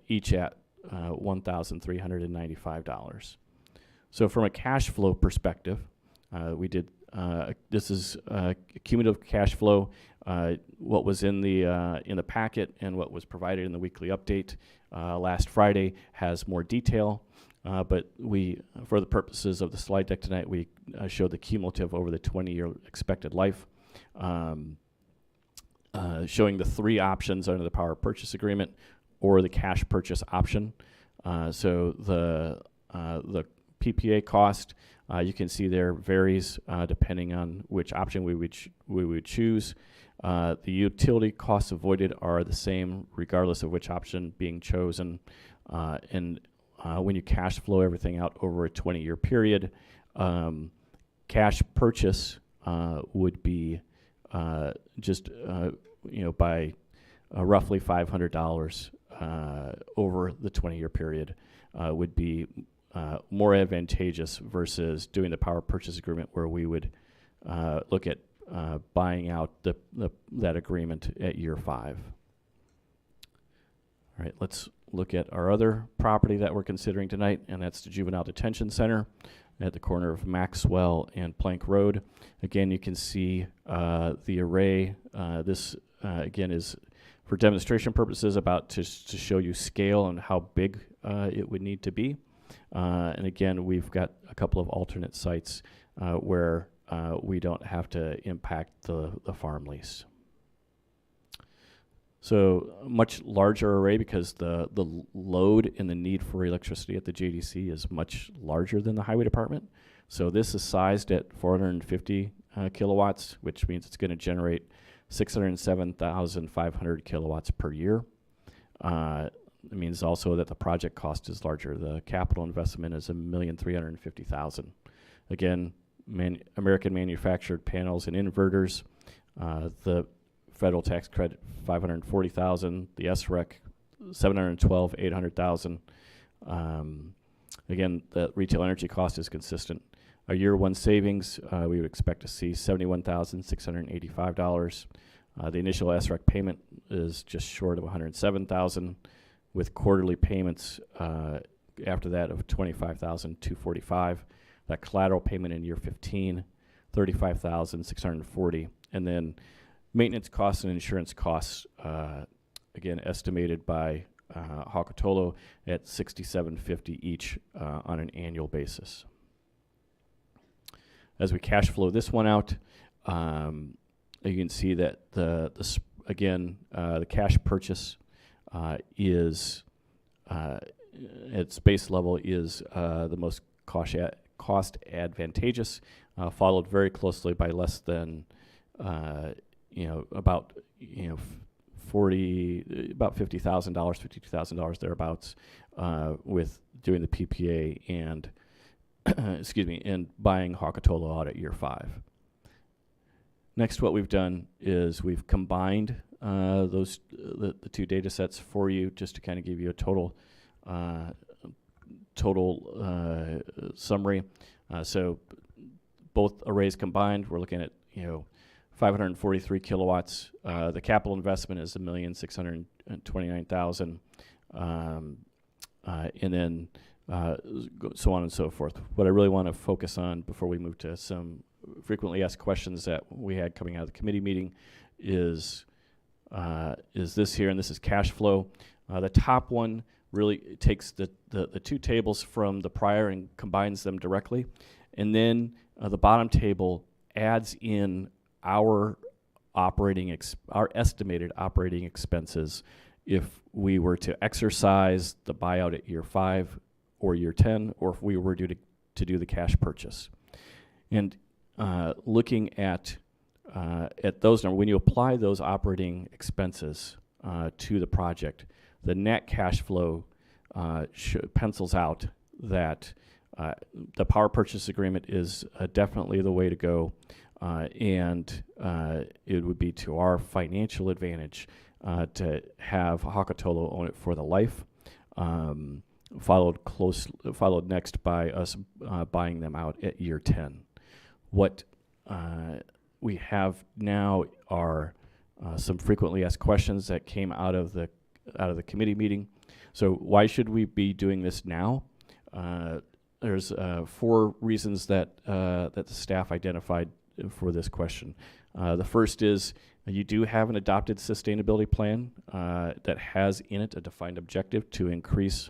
each at $1,395. So from a cash flow perspective, we did this is cumulative cash flow. What was in the packet and what was provided in the weekly update last Friday has more detail, but we, for the purposes of the slide deck tonight, we showed the cumulative over the 20-year expected life, showing the three options under the power purchase agreement or the cash purchase option. So the PPA cost, you can see there varies depending on which option we would choose. The utility costs avoided are the same regardless of which option being chosen. And when you cash flow everything out over a 20-year period, cash purchase would be just by roughly $500 over the 20-year period would be more advantageous versus doing the power purchase agreement, where we would look at buying out that agreement at year 5. All right, let's look at our other property that we're considering tonight, and that's the Juvenile Detention Center at the corner of Maxwell and Plank Road. Again, you can see the array. This again is for demonstration purposes, about to show you scale and how big it would need to be. And again, we've got a couple of alternate sites where we don't have to impact the farm lease. So a much larger array because the load and the need for electricity at the JDC is much larger than the highway department. So this is sized at 450 kilowatts, which means it's going to generate 607,500 kilowatts per year. It means also that the project cost is larger. The capital investment is $1,350,000. Again, American manufactured panels and inverters. The federal tax credit, $540,000. The SREC, $712,000, $800,000. Again, the retail energy cost is consistent. A year one savings, we would expect to see $71,685. The initial SREC payment is just short of $107,000, with quarterly payments after that of $25,245. That collateral payment in year 15, $35,640, and then maintenance costs and insurance costs, again estimated by Hakatolo at $67.50 each on an annual basis. As we cash flow this one out, you can see that the cash purchase is at space level is the most cost advantageous, followed very closely by less than about $50,000, $52,000 thereabouts, with doing the PPA and and buying Hakatolo out at year 5. Next, what we've done is we've combined the two data sets for you, just to kind of give you a total summary. So both arrays combined, we're looking at 543 kilowatts. The capital investment is $1,629,000, and then so on and so forth. What I really want to focus on before we move to some frequently asked questions that we had coming out of the committee meeting is this here, and this is cash flow. The top one really takes the two tables from the prior and combines them directly, and then the bottom table adds in our estimated operating expenses if we were to exercise the buyout at year 5 or year 10, or if we were to do the cash purchase. And looking at those numbers, when you apply those operating expenses to the project, the net cash flow pencils out that the power purchase agreement is definitely the way to go, and it would be to our financial advantage to have Hakatolo own it for the life, followed next by us buying them out at year 10. What we have now are some frequently asked questions that came out of the committee meeting. So why should we be doing this now? There's 4 reasons that the staff identified for this question. The first is you do have an adopted sustainability plan that has in it a defined objective to increase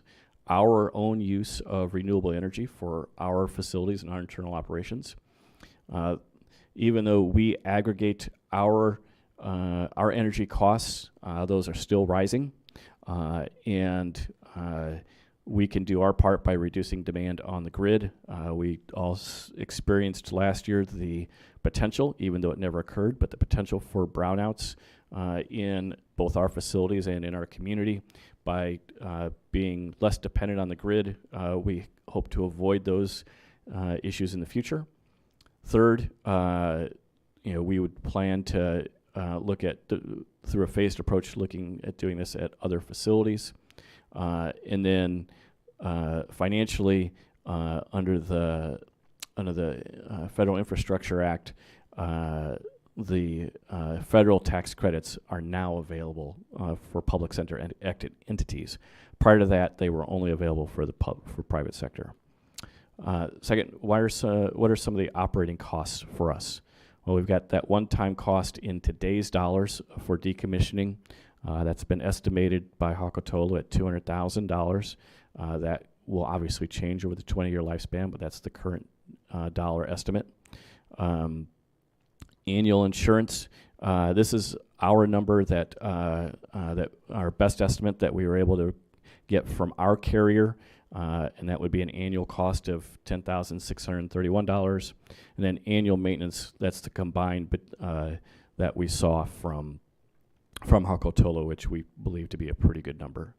our own use of renewable energy for our facilities and our internal operations. Even though we aggregate our energy costs, those are still rising, and we can do our part by reducing demand on the grid. We all experienced last year the potential, even though it never occurred, but the potential for brownouts in both our facilities and in our community. By being less dependent on the grid, we hope to avoid those issues in the future. Third, we would plan to look at through a phased approach, looking at doing this at other facilities, and then financially, under the Federal Infrastructure Act, the federal tax credits are now available for public sector entities. Prior to that, they were only available for for private sector. Second, what are some of the operating costs for us? Well, we've got that one-time cost in today's dollars for decommissioning. That's been estimated by Hakatolo at $200,000. That will obviously change over the 20-year lifespan, but that's the current dollar estimate. Annual insurance. This is our number that that our best estimate that we were able to get from our carrier, and that would be an annual cost of $10,631, and then annual maintenance. That's the combined, but that we saw from Hakotolo, which we believe to be a pretty good number.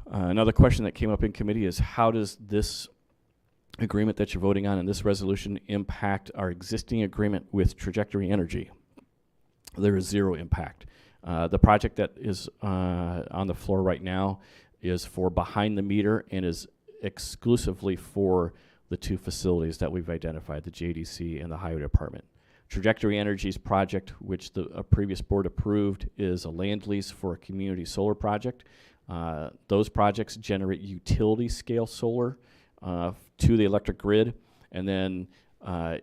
Another question that came up in committee is, how does this agreement that you're voting on in this resolution impact our existing agreement with Trajectory Energy? There is zero impact. The project that is on the floor right now is for behind the meter and is exclusively for the two facilities that we've identified, the JDC and the Highway Department. Trajectory Energy's project, which the previous board approved, is a land lease for a community solar project. Those projects generate utility scale solar to the electric grid, and then that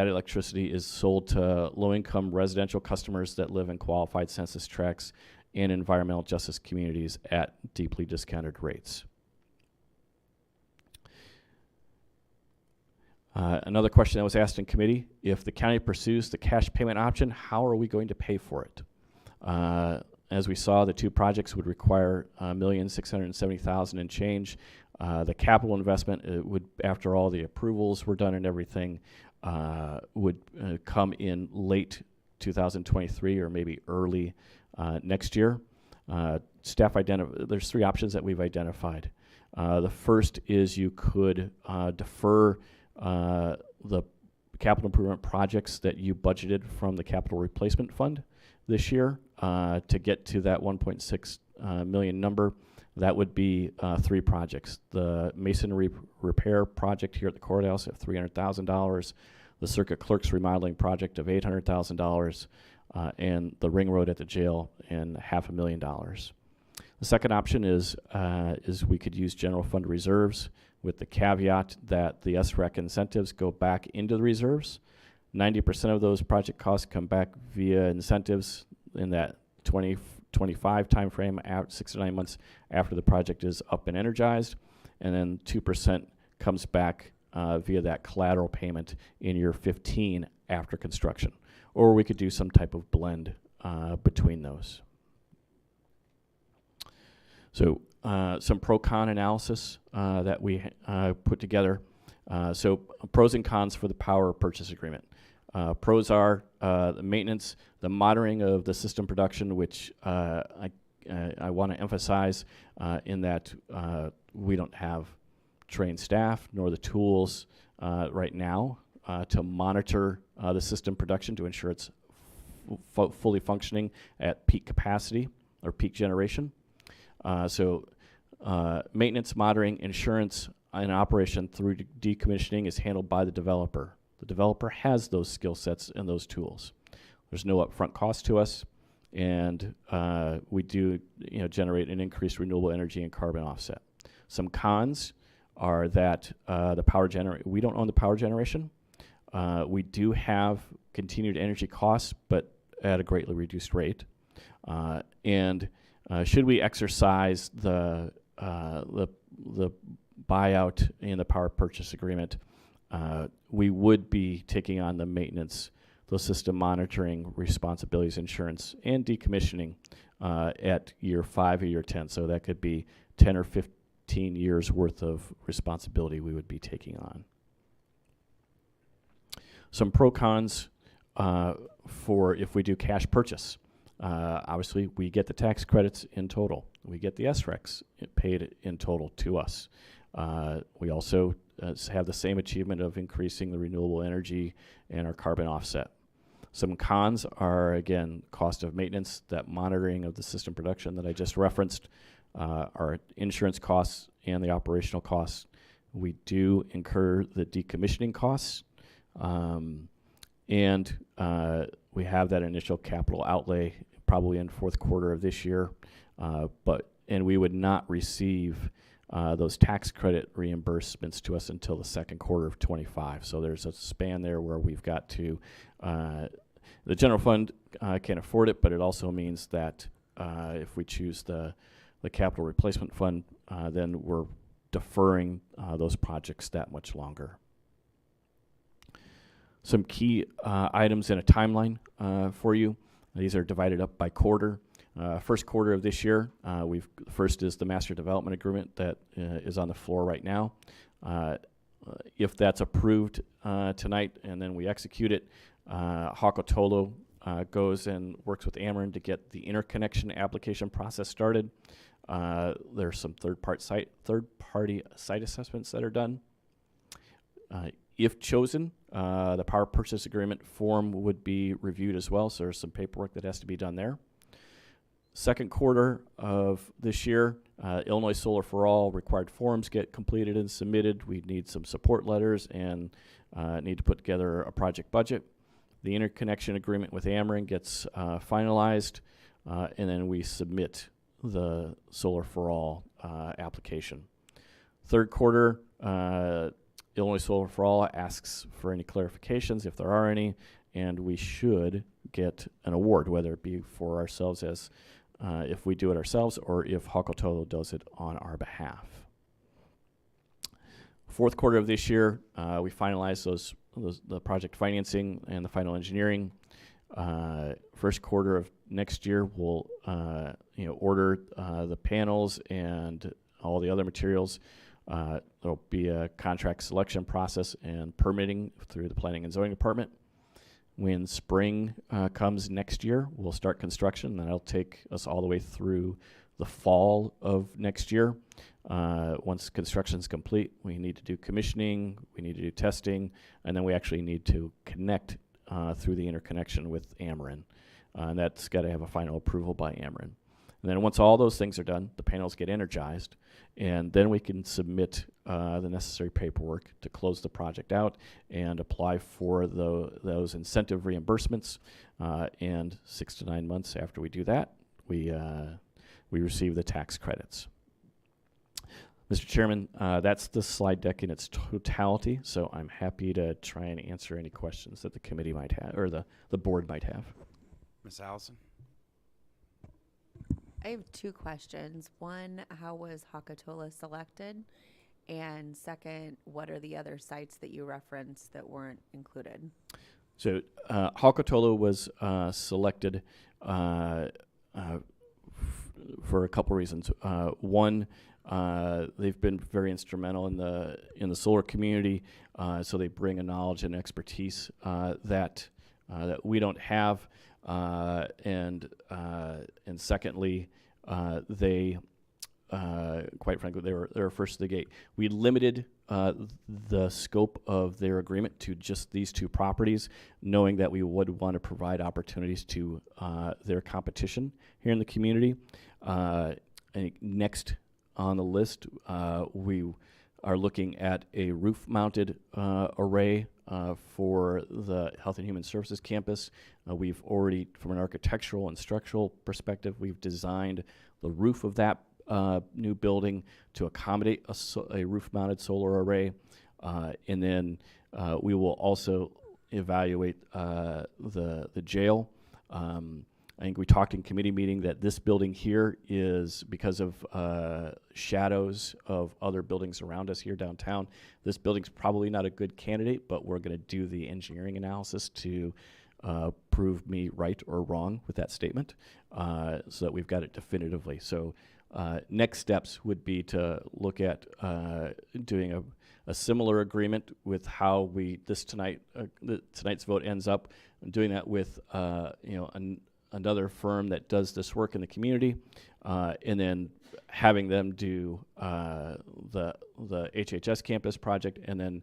electricity is sold to low-income residential customers that live in qualified census tracts and environmental justice communities at deeply discounted rates. Another question that was asked in committee: if the county pursues the cash payment option, how are we going to pay for it? As we saw, the two projects would require $1,670,000 and change. The capital investment would, after all the approvals were done and everything, would come in late 2023 or maybe early next year. Staff there's three options that we've identified. The first is you could defer the capital improvement projects that you budgeted from the capital replacement fund this year to get to that 1.6 million number. That would be three projects: the masonry repair project here at the courthouse at $300,000, the circuit clerk's remodeling project of $800,000, and the ring road at the jail and $500,000. The second option is we could use general fund reserves, with the caveat that the SREC incentives go back into the reserves. 90% of those project costs come back via incentives in that 2025 timeframe, 6 to 9 months after the project is up and energized, and then 2% comes back via that collateral payment in year 15 after construction. Or we could do some type of blend between those. So some pro-con analysis that we put together. So pros and cons for the power purchase agreement. Pros are the maintenance, the monitoring of the system production, which I want to emphasize in that we don't have trained staff nor the tools right now to monitor the system production to ensure it's fully functioning at peak capacity or peak generation. So maintenance, monitoring, insurance, and operation through decommissioning is handled by the developer. The developer has those skill sets and those tools. There's no upfront cost to us, and we do generate an increased renewable energy and carbon offset. Some cons are that we don't own the power generation. We do have continued energy costs, but at a greatly reduced rate. And should we exercise the buyout in the power purchase agreement, we would be taking on the maintenance, the system monitoring responsibilities, insurance, and decommissioning at year 5 or year 10. So that could be 10 or 15 years worth of responsibility we would be taking on. Some pro-cons for if we do cash purchase. Obviously, we get the tax credits in total. We get the SRECs paid in total to us. We also have the same achievement of increasing the renewable energy and our carbon offset. Some cons are, again, cost of maintenance, that monitoring of the system production that I just referenced, our insurance costs and the operational costs. We do incur the decommissioning costs, and we have that initial capital outlay probably in fourth quarter of this year, and we would not receive those tax credit reimbursements to us until the second quarter of 25. So there's a span there where we've got to, the general fund can't afford it, but it also means that if we choose the capital replacement fund, then we're deferring those projects that much longer. Some key items in a timeline for you. These are divided up by quarter. First quarter of this year, first is the master development agreement that is on the floor right now. If that's approved tonight and then we execute it, Hakotolo goes and works with Ameren to get the interconnection application process started. There's some third-party site assessments that are done. If chosen, the power purchase agreement form would be reviewed as well, so there's some paperwork that has to be done there. Second quarter of this year, Illinois Solar for All required forms get completed and submitted. We need some support letters and need to put together a project budget. The interconnection agreement with Ameren gets finalized, and then we submit the Solar for All application. Third quarter, Illinois Solar for All asks for any clarifications, if there are any, and we should get an award, whether it be for ourselves as if we do it ourselves or if Hakotolo does it on our behalf. Fourth quarter of this year, we finalize the project financing and the final engineering. First quarter of next year, we'll order the panels and all the other materials. There'll be a contract selection process and permitting through the Planning and Zoning Department. When spring comes next year, we'll start construction, and that'll take us all the way through the fall of next year. Once construction's complete, we need to do commissioning, we need to do testing, and then we actually need to connect through the interconnection with Ameren. And that's got to have a final approval by Ameren. And then once all those things are done, the panels get energized, and then we can submit the necessary paperwork to close the project out and apply for those incentive reimbursements. And 6 to 9 months after we do that, we receive the tax credits. Mr. Chairman, that's the slide deck in its totality, so I'm happy to try and answer any questions that the committee might have, or the board might have. Ms. Allison? I have two questions. One, how was Hakatola selected? And second, what are the other sites that you referenced that weren't included? So Hakatola was selected for a couple reasons. One, they've been very instrumental in the solar community, so they bring a knowledge and expertise that we don't have. And secondly, they, quite frankly, they were first to the gate. We limited the scope of their agreement to just these two properties, knowing that we would want to provide opportunities to their competition here in the community. I think next on the list, we are looking at a roof-mounted array for the Health and Human Services campus. We've already, from an architectural and structural perspective, we've designed the roof of that new building to accommodate a roof-mounted solar array. And then we will also evaluate the jail. I think we talked in committee meeting that this building here is, because of shadows of other buildings around us here downtown, this building's probably not a good candidate, but we're going to do the engineering analysis to prove me right or wrong with that statement, so that we've got it definitively. So next steps would be to look at doing a similar agreement with how tonight's vote ends up, doing that with another firm that does this work in the community, and then having them do the HHS campus project, and then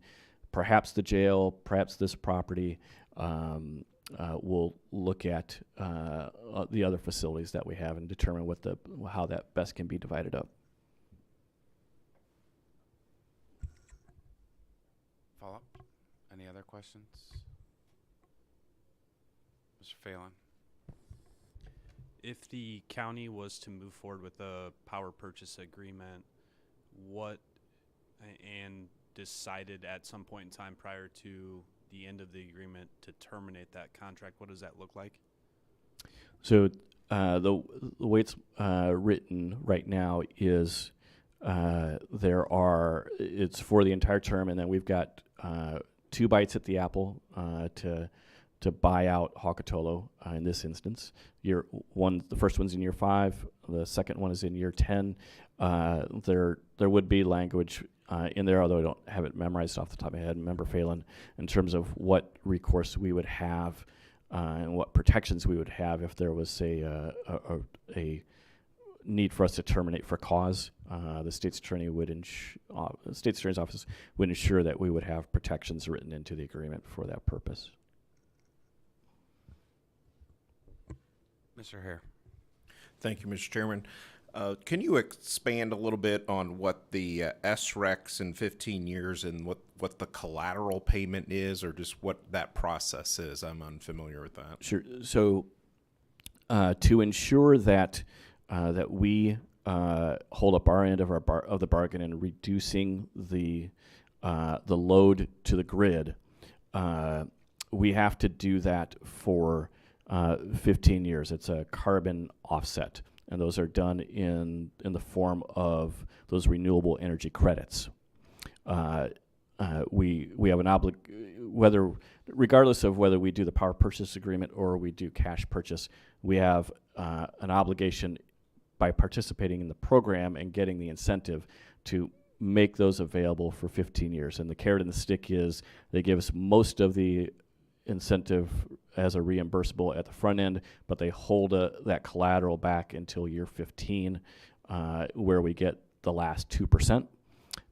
perhaps the jail, perhaps this property. We'll look at the other facilities that we have and determine how that best can be divided up. Follow up? Any other questions? Mr. Phelan? If the county was to move forward with a power purchase agreement, and decided at some point in time prior to the end of the agreement to terminate that contract, what does that look like? So the way it's written right now is it's for the entire term, and then we've got 2 bites at the apple to to buy out Hakatolo in this instance. The first one's in year 5, the second one is in year 10. There would be language in there, although I don't have it memorized off the top of my head, Member Phelan, in terms of what recourse we would have and what protections we would have if there was a need for us to terminate for cause. The state's attorney would the state's attorney's office would ensure that we would have protections written into the agreement for that purpose. Mr. Hare. Thank you, Mr. Chairman. Can you expand a little bit on what the SRECs in 15 years and what the collateral payment is, or just what that process is? I'm unfamiliar with that. Sure. So to ensure that that we hold up our end of the bargain in reducing the load to the grid, we have to do that for 15 years. It's a carbon offset, and those are done in the form of those renewable energy credits. We have an regardless of whether we do the power purchase agreement or we do cash purchase, we have an obligation by participating in the program and getting the incentive to make those available for 15 years. And the carrot and the stick is they give us most of the incentive as a reimbursable at the front end, but they hold that collateral back until year 15, where we get the last 2%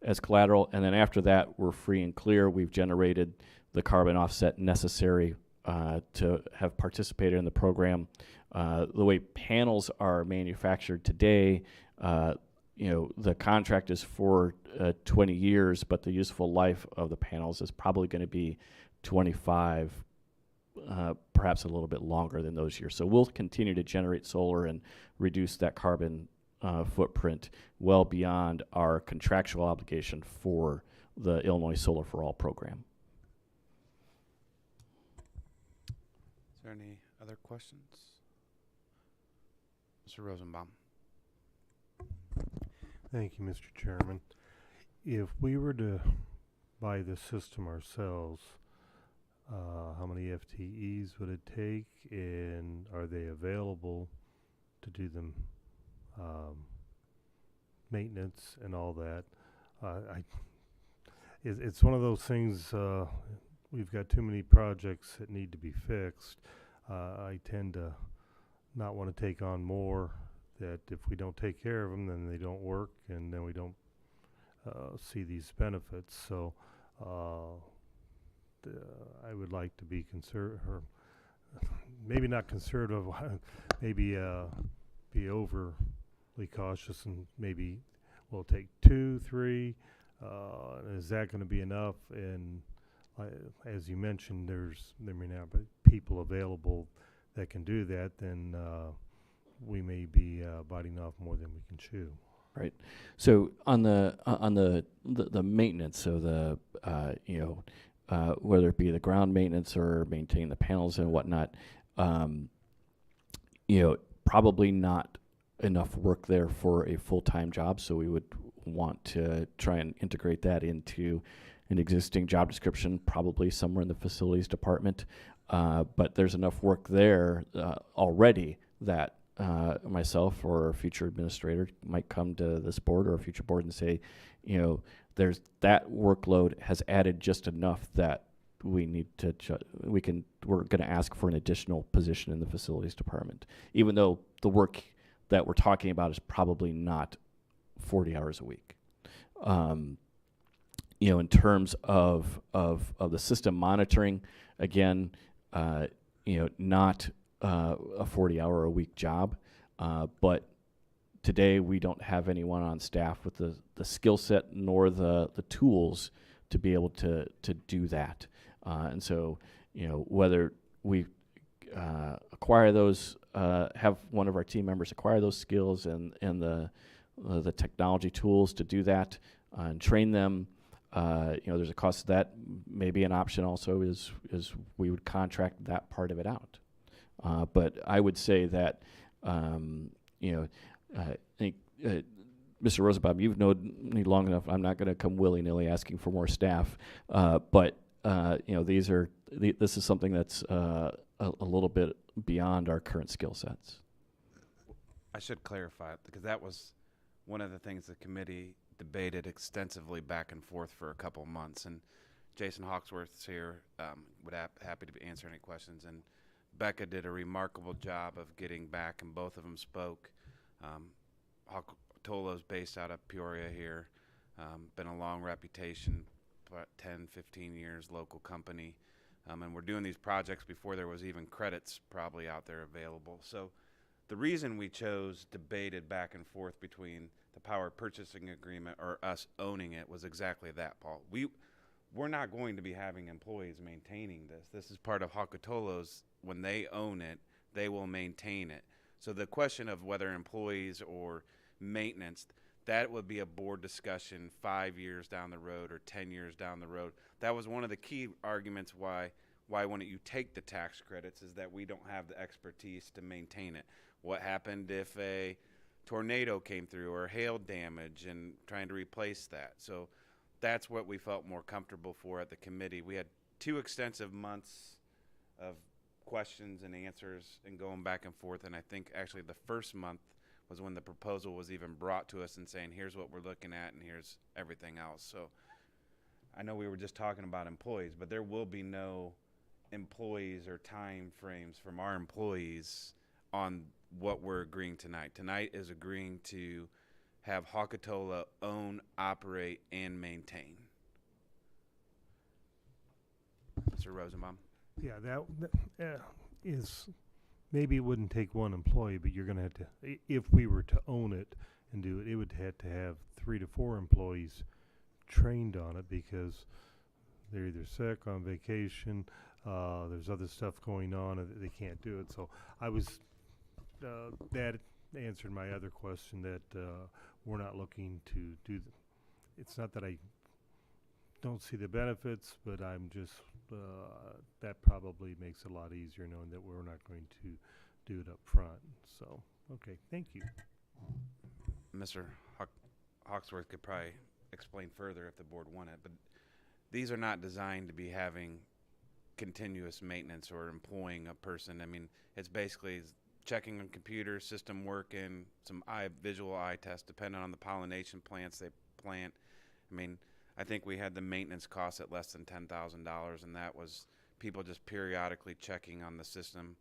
as collateral. And then after that, we're free and clear. We've generated the carbon offset necessary to have participated in the program. The way panels are manufactured today, the contract is for 20 years, but the useful life of the panels is probably going to be 25, perhaps a little bit longer than those years. So we'll continue to generate solar and reduce that carbon footprint well beyond our contractual obligation for the Illinois Solar for All program. Is there any other questions? Mr. Rosenbaum. Thank you, Mr. Chairman. If we were to buy the system ourselves, how many FTEs would it take, and are they available to do the maintenance and all that? It's one of those things, we've got too many projects that need to be fixed. I tend to not want to take on more that if we don't take care of them, then they don't work, and then we don't see these benefits. So I would like to be maybe not conservative, maybe be overly cautious, and maybe we'll take 2, 3. Is that going to be enough? And as you mentioned, there may not be people available that can do that, then we may be biting off more than we can chew. Right. So on the maintenance, so the whether it be the ground maintenance or maintaining the panels and whatnot, probably not enough work there for a full-time job. So we would want to try and integrate that into an existing job description, probably somewhere in the facilities department. But there's enough work there already that myself or a future administrator might come to this board or a future board and say, there's that workload has added just enough that we need to we're going to ask for an additional position in the facilities department, even though the work that we're talking about is probably not 40 hours a week. In terms of the system monitoring, again, not a 40-hour a week job, but today we don't have anyone on staff with the skill set nor the tools to be able to do that. And so, whether we acquire those, have one of our team members acquire those skills and the technology tools to do that, and train them. There's a cost to that. Maybe an option also is we would contract that part of it out. But I would say that I think Mr. Rosenbaum, you've known me long enough. I'm not going to come willy-nilly asking for more staff, but these are this is something that's a little bit beyond our current skill sets. I should clarify, because that was one of the things the committee debated extensively back and forth for a couple months. And Jason Hawksworth's here, would happy to answer any questions. And Becca did a remarkable job of getting back, and both of them spoke. Tolo's based out of Peoria here, been a long reputation, 10, 15 years, local company. And we're doing these projects before there was even credits probably out there available. So the reason we chose debated back and forth between the power purchasing agreement or us owning it was exactly that, Paul. We're not going to be having employees maintaining this. This is part of Hakatolo's. When they own it, they will maintain it. So the question of whether employees or maintenance, that would be a board discussion 5 years down the road or 10 years down the road. That was one of the key arguments why wouldn't you take the tax credits, is that we don't have the expertise to maintain it. What happened if a tornado came through or hail damage and trying to replace that? So that's what we felt more comfortable for at the committee. We had 2 extensive months of questions and answers and going back and forth, and I think actually the first month was when the proposal was even brought to us and saying, here's what we're looking at and here's everything else. So I know we were just talking about employees, but there will be no employees or time frames from our employees on what we're agreeing tonight. Tonight is agreeing to have Hakatola own, operate, and maintain. Mr. Rosenbaum? Yeah, that is, maybe it wouldn't take one employee, but you're going to have to, if we were to own it and do it, it would have to have 3 to 4 employees trained on it, because they're either sick, on vacation, there's other stuff going on, and they can't do it. So I was, that answered my other question, that we're not looking to do, it's not that I don't see the benefits, but I'm just, that probably makes it a lot easier knowing that we're not going to do it up front. So, okay, thank you. Mr. Hawksworth could probably explain further if the board wanted, but these are not designed to be having continuous maintenance or employing a person. I mean, it's basically checking on computer system working, some visual eye tests, depending on the pollination plants they plant. I mean, I think we had the maintenance costs at less than $10,000, and that was people just periodically checking on the system.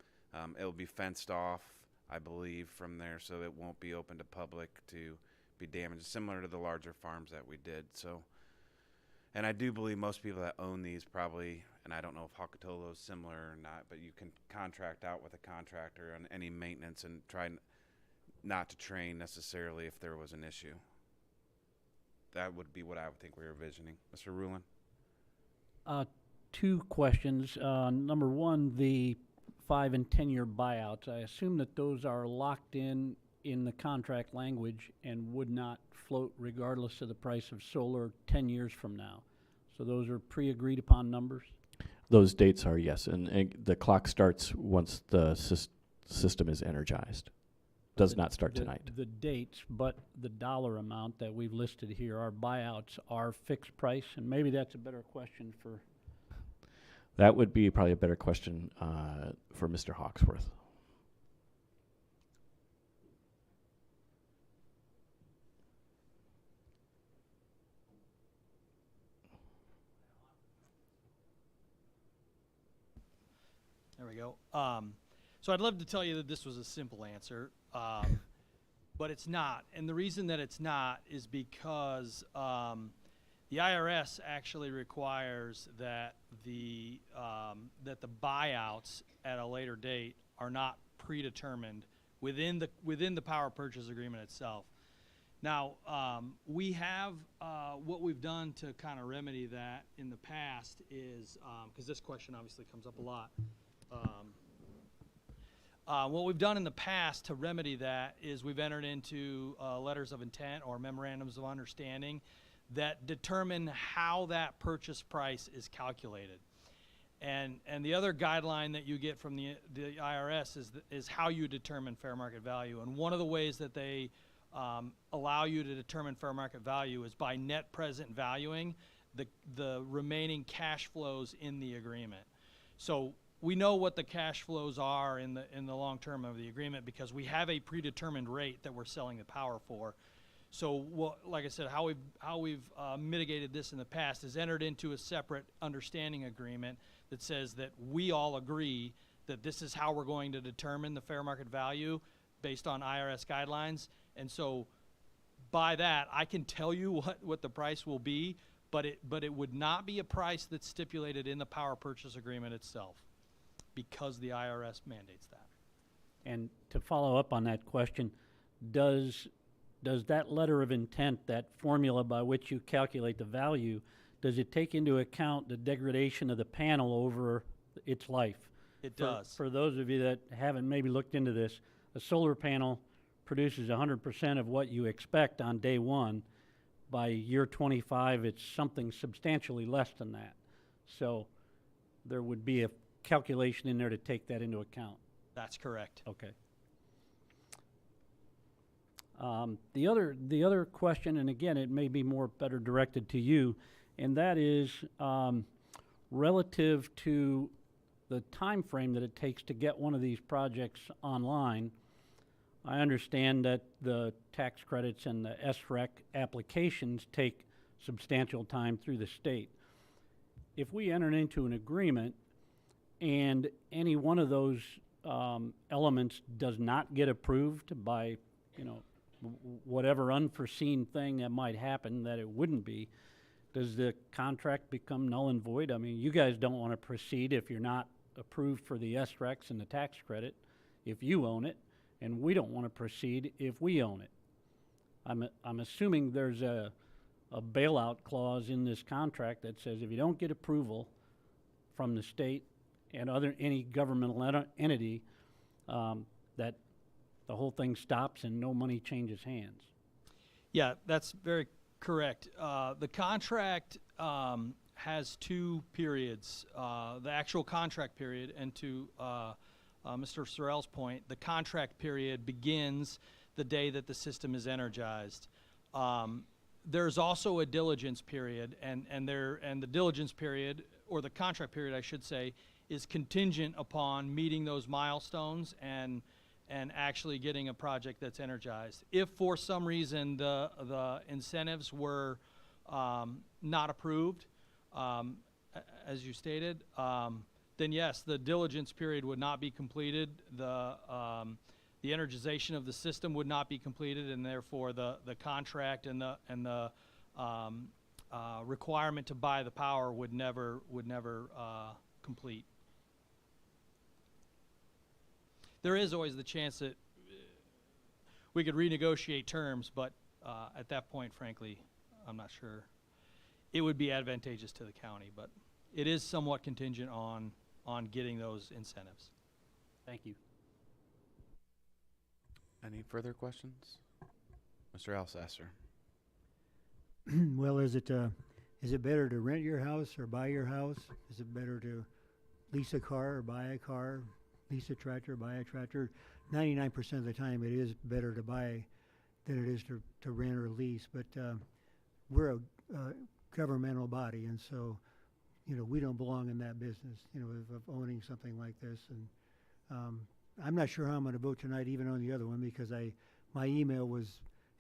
It'll be fenced off, I believe, from there, so it won't be open to public to be damaged, similar to the larger farms that we did. So, and I do believe most people that own these probably, and I don't know if Hakatolo is similar or not, but you can contract out with a contractor on any maintenance and try not to train necessarily if there was an issue. That would be what I would think we were visioning. Mr. Rulin? 2 questions. Number one, the 5 and 10 year buyouts. I assume that those are locked in the contract language and would not float regardless of the price of solar 10 years from now. So those are pre-agreed upon numbers? Those dates are, yes, and the clock starts once the system is energized. Does not start tonight. The dates, but the dollar amount that we've listed here, our buyouts are fixed price, and maybe that's a better question for... That would be probably a better question for Mr. Hawksworth. There we go. So I'd love to tell you that this was a simple answer, but it's not. And the reason that it's not is because the IRS actually requires that the buyouts at a later date are not predetermined within the power purchase agreement itself. Now, we have what we've done to kind of remedy that in the past is, because this question obviously comes up a lot. What we've done in the past to remedy that is we've entered into letters of intent or memorandums of understanding that determine how that purchase price is calculated. And the other guideline that you get from the IRS is how you determine fair market value. And one of the ways that they allow you to determine fair market value is by net present valuing the remaining cash flows in the agreement. So we know what the cash flows are in the long term of the agreement because we have a predetermined rate that we're selling the power for. So like I said, how we've mitigated this in the past is entered into a separate understanding agreement that says that we all agree that this is how we're going to determine the fair market value based on IRS guidelines. And so by that, I can tell you what the price will be, but it would not be a price that's stipulated in the power purchase agreement itself because the IRS mandates that. And to follow up on that question, does that letter of intent, that formula by which you calculate the value, does it take into account the degradation of the panel over its life? It does. For those of you that haven't maybe looked into this, a solar panel produces 100% of what you expect on day one. By year 25, it's something substantially less than that. So there would be a calculation in there to take that into account. That's correct. Okay. The other question, and again, it may be more better directed to you, and that is relative to the time frame that it takes to get one of these projects online. I understand that the tax credits and the SREC applications take substantial time through the state. If we enter into an agreement and any one of those elements does not get approved by, whatever unforeseen thing that might happen that it wouldn't be, does the contract become null and void? I mean, you guys don't want to proceed if you're not approved for the SRECs and the tax credit if you own it, and we don't want to proceed if we own it. I'm assuming there's a bailout clause in this contract that says if you don't get approval from the state and any governmental entity, that the whole thing stops and no money changes hands. Yeah, that's very correct. The contract has two periods, the actual contract period, and to Mr. Sorrell's point, the contract period begins the day that the system is energized. There's also a diligence period, and the diligence period, or the contract period, I should say, is contingent upon meeting those milestones and actually getting a project that's energized. If for some reason the incentives were not approved, as you stated, then yes, the diligence period would not be completed. The energization of the system would not be completed, and therefore the contract and the requirement to buy the power would never complete. There is always the chance that we could renegotiate terms, but at that point, frankly, I'm not sure. It would be advantageous to the county, but it is somewhat contingent on getting those incentives. Thank you. Any further questions? Mr. Alsasser. Well, is it better to rent your house or buy your house? Is it better to lease a car or buy a car? Lease a tractor, buy a tractor? 99% of the time it is better to buy than it is to rent or lease. But we're a governmental body, and so we don't belong in that business, of owning something like this. And I'm not sure how I'm going to vote tonight, even on the other one, because my email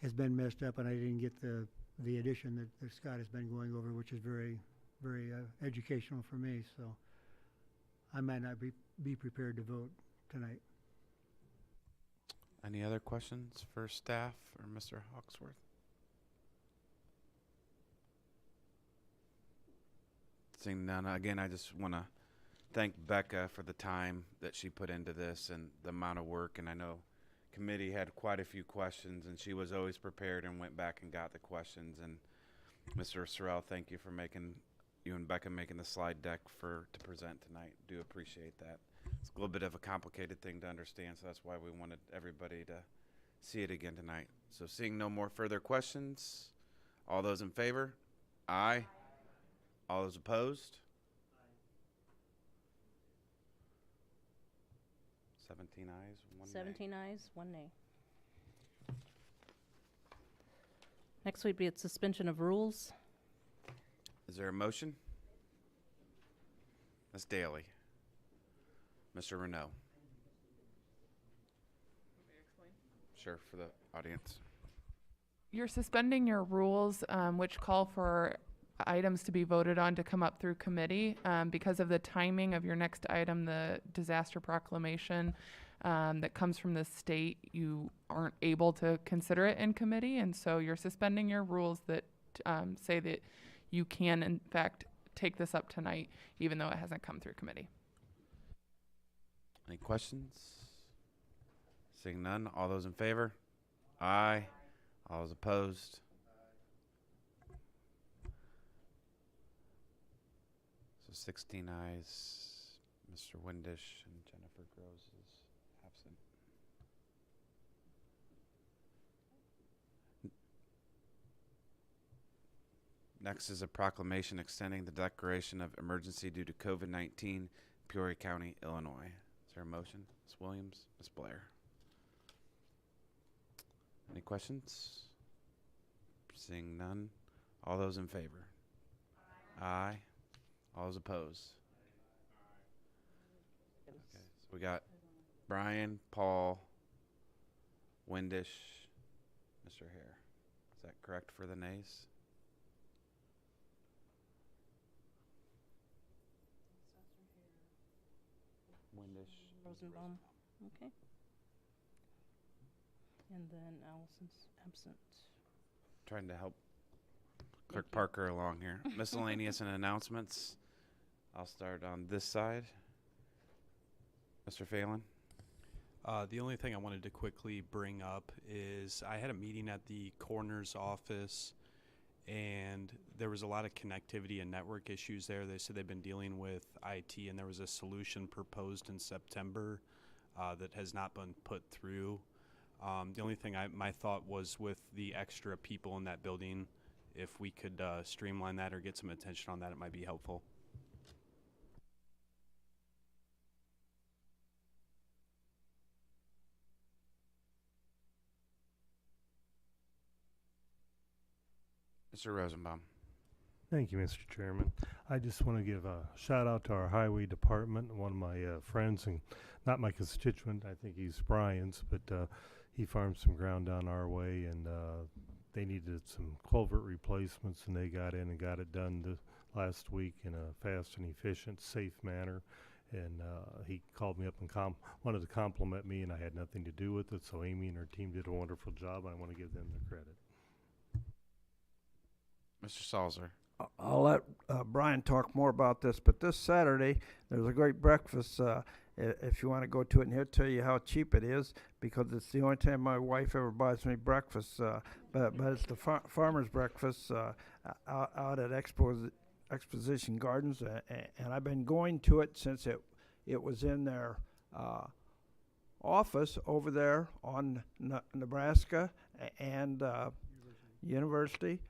has been messed up, and I didn't get the edition that Scott has been going over, which is very, very educational for me. So I might not be prepared to vote tonight. Any other questions for staff or Mr. Hawksworth? Seeing none, again, I just want to thank Becca for the time that she put into this and the amount of work. And I know committee had quite a few questions, and she was always prepared and went back and got the questions. And Mr. Sorrell, thank you for you and Becca making the slide deck to present tonight. Do appreciate that. It's a little bit of a complicated thing to understand, so that's why we wanted everybody to see it again tonight. So seeing no more further questions, all those in favor? Aye. All those opposed? 17 ayes, 1 nay. 17 ayes, 1 nay. Next would be a suspension of rules. Is there a motion? Ms. Daly. Mr. Renault. Sure, for the audience. You're suspending your rules, which call for items to be voted on to come up through committee. Because of the timing of your next item, the disaster proclamation that comes from the state, you aren't able to consider it in committee. And so you're suspending your rules that say that you can, in fact, take this up tonight, even though it hasn't come through committee. Any questions? Seeing none, all those in favor? Aye. All those opposed? So 16 ayes. Mr. Windish and Jennifer Groves is absent. Next is a proclamation extending the declaration of emergency due to COVID-19, Peoria County, Illinois. Is there a motion? Ms. Williams, Ms. Blair. Any questions? Seeing none. All those in favor? Aye. All those opposed? Okay, so we got Brian, Paul, Windish, Mr. Hare. Is that correct for the nays? Windish. Rosenbaum. Okay. And then Allison's absent. Trying to help Clerk Parker along here. Miscellaneous and announcements. I'll start on this side. Mr. Phelan. The only thing I wanted to quickly bring up is I had a meeting at the coroner's office, and there was a lot of connectivity and network issues there. They said they've been dealing with IT, and there was a solution proposed in September that has not been put through. The only thing my thought was with the extra people in that building, if we could streamline that or get some attention on that, it might be helpful. Mr. Rosenbaum. Thank you, Mr. Chairman. I just want to give a shout out to our highway department. One of my friends, and not my constituent, I think he's Brian's, but he farmed some ground down our way, and they needed some culvert replacements, and they got in and got it done last week in a fast and efficient, safe manner. And he called me up and wanted to compliment me, and I had nothing to do with it. So Amy and her team did a wonderful job. I want to give them the credit. Mr. Salzer. I'll let Brian talk more about this, but this Saturday there's a great breakfast. If you want to go to it, and he'll tell you how cheap it is, because it's the only time my wife ever buys me breakfast. But it's the farmer's breakfast out at Exposition Gardens, and I've been going to it since it was in their office over there on Nebraska and University.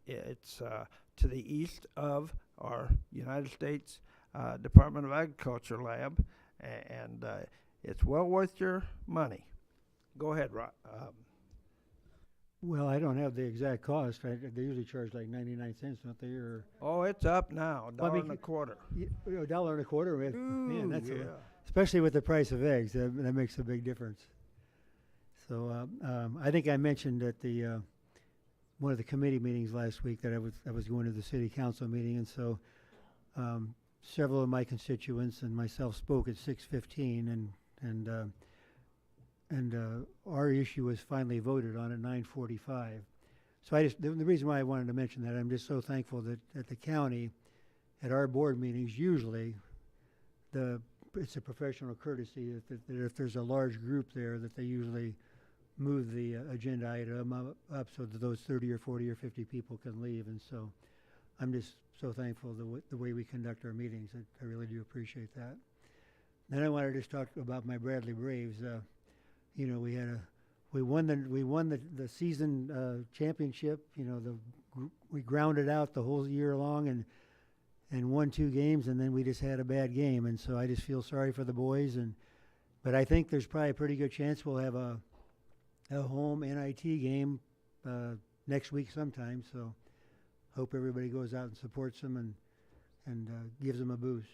It's to the east of our United States Department of Agriculture lab, and it's well worth your money. Go ahead, Rob. Well, I don't have the exact cost. They usually charge like 99 cents, don't they? Or oh, it's up now, $1.25. $1.25. Man, that's yeah. Especially with the price of eggs, that makes a big difference. So I think I mentioned at the one of the committee meetings last week that I was going to the city council meeting, and so several of my constituents and myself spoke at 6:15, and our issue was finally voted on at 9:45. So the reason why I wanted to mention that, I'm just so thankful that at the county, at our board meetings, usually it's a professional courtesy that if there's a large group there, that they usually move the agenda item up so that those 30 or 40 or 50 people can leave. And so I'm just so thankful the way we conduct our meetings. I really do appreciate that. Then I want to just talk about my Bradley Braves. We won the season championship. We grounded out the whole year long and won 2 games, and then we just had a bad game. And so I just feel sorry for the boys. But I think there's probably a pretty good chance we'll have a home NIT game next week sometime. So hope everybody goes out and supports them and gives them a boost.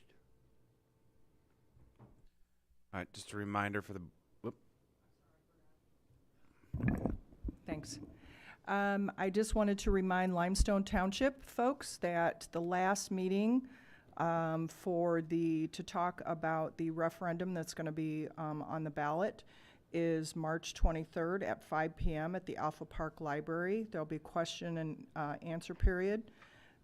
All right, just a reminder for the, whoop. Thanks. I just wanted to remind Limestone Township folks that the last meeting to talk about the referendum that's going to be on the ballot is March 23rd at 5 p.m. at the Alpha Park Library. There'll be question and answer period.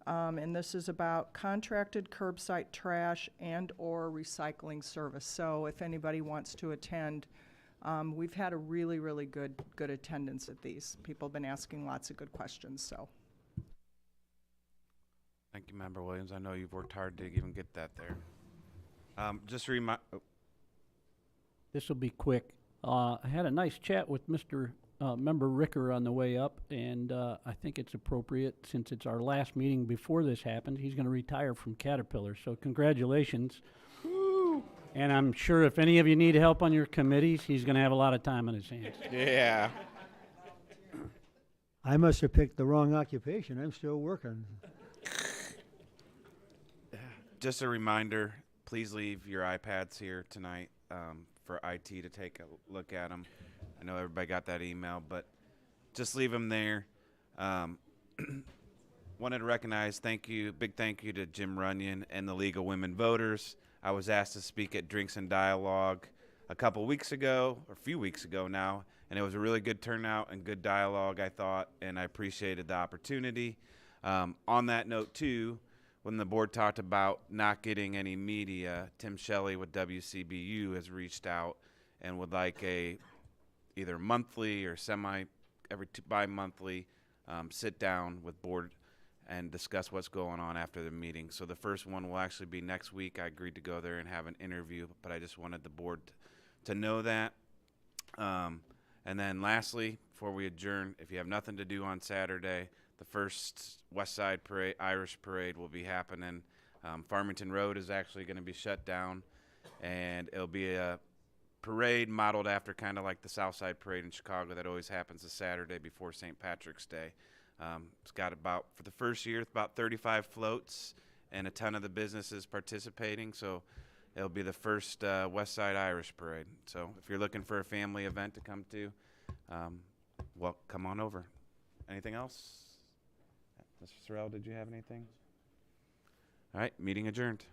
And this is about contracted curbside trash and or recycling service. So if anybody wants to attend, we've had a really, really good attendance at these. People have been asking lots of good questions, so. Thank you, Member Williams. I know you've worked hard to even get that there. Just a remind, This will be quick. I had a nice chat with Mr. Member Ricker on the way up, and I think it's appropriate, since it's our last meeting before this happened. He's going to retire from Caterpillar, so congratulations. Woo! And I'm sure if any of you need help on your committees, he's going to have a lot of time on his hands. Yeah. I must have picked the wrong occupation. I'm still working. just a reminder, please leave your iPads here tonight for IT to take a look at them. I know everybody got that email, but just leave them there. Wanted to recognize, big thank you to Jim Runyon and the League of Women Voters. I was asked to speak at Drinks and Dialogue a few weeks ago now, and it was a really good turnout and good dialogue, I thought, and I appreciated the opportunity. On that note, too, when the board talked about not getting any media, Tim Shelley with WCBU has reached out and would like either monthly or bi-monthly sit down with board and discuss what's going on after the meeting. So the first one will actually be next week. I agreed to go there and have an interview, but I just wanted the board to know that. And then lastly, before we adjourn, if you have nothing to do on Saturday, the first West Side Parade, Irish Parade, will be happening. Farmington Road is actually going to be shut down, and it'll be a parade modeled after kind of like the South Side Parade in Chicago that always happens the Saturday before St. Patrick's Day. It's got for the first year, it's about 35 floats and a ton of the businesses participating. So it'll be the first West Side Irish Parade. So if you're looking for a family event to come to, well, come on over. Anything else? Mr. Sorrell, did you have anything? All right, meeting adjourned.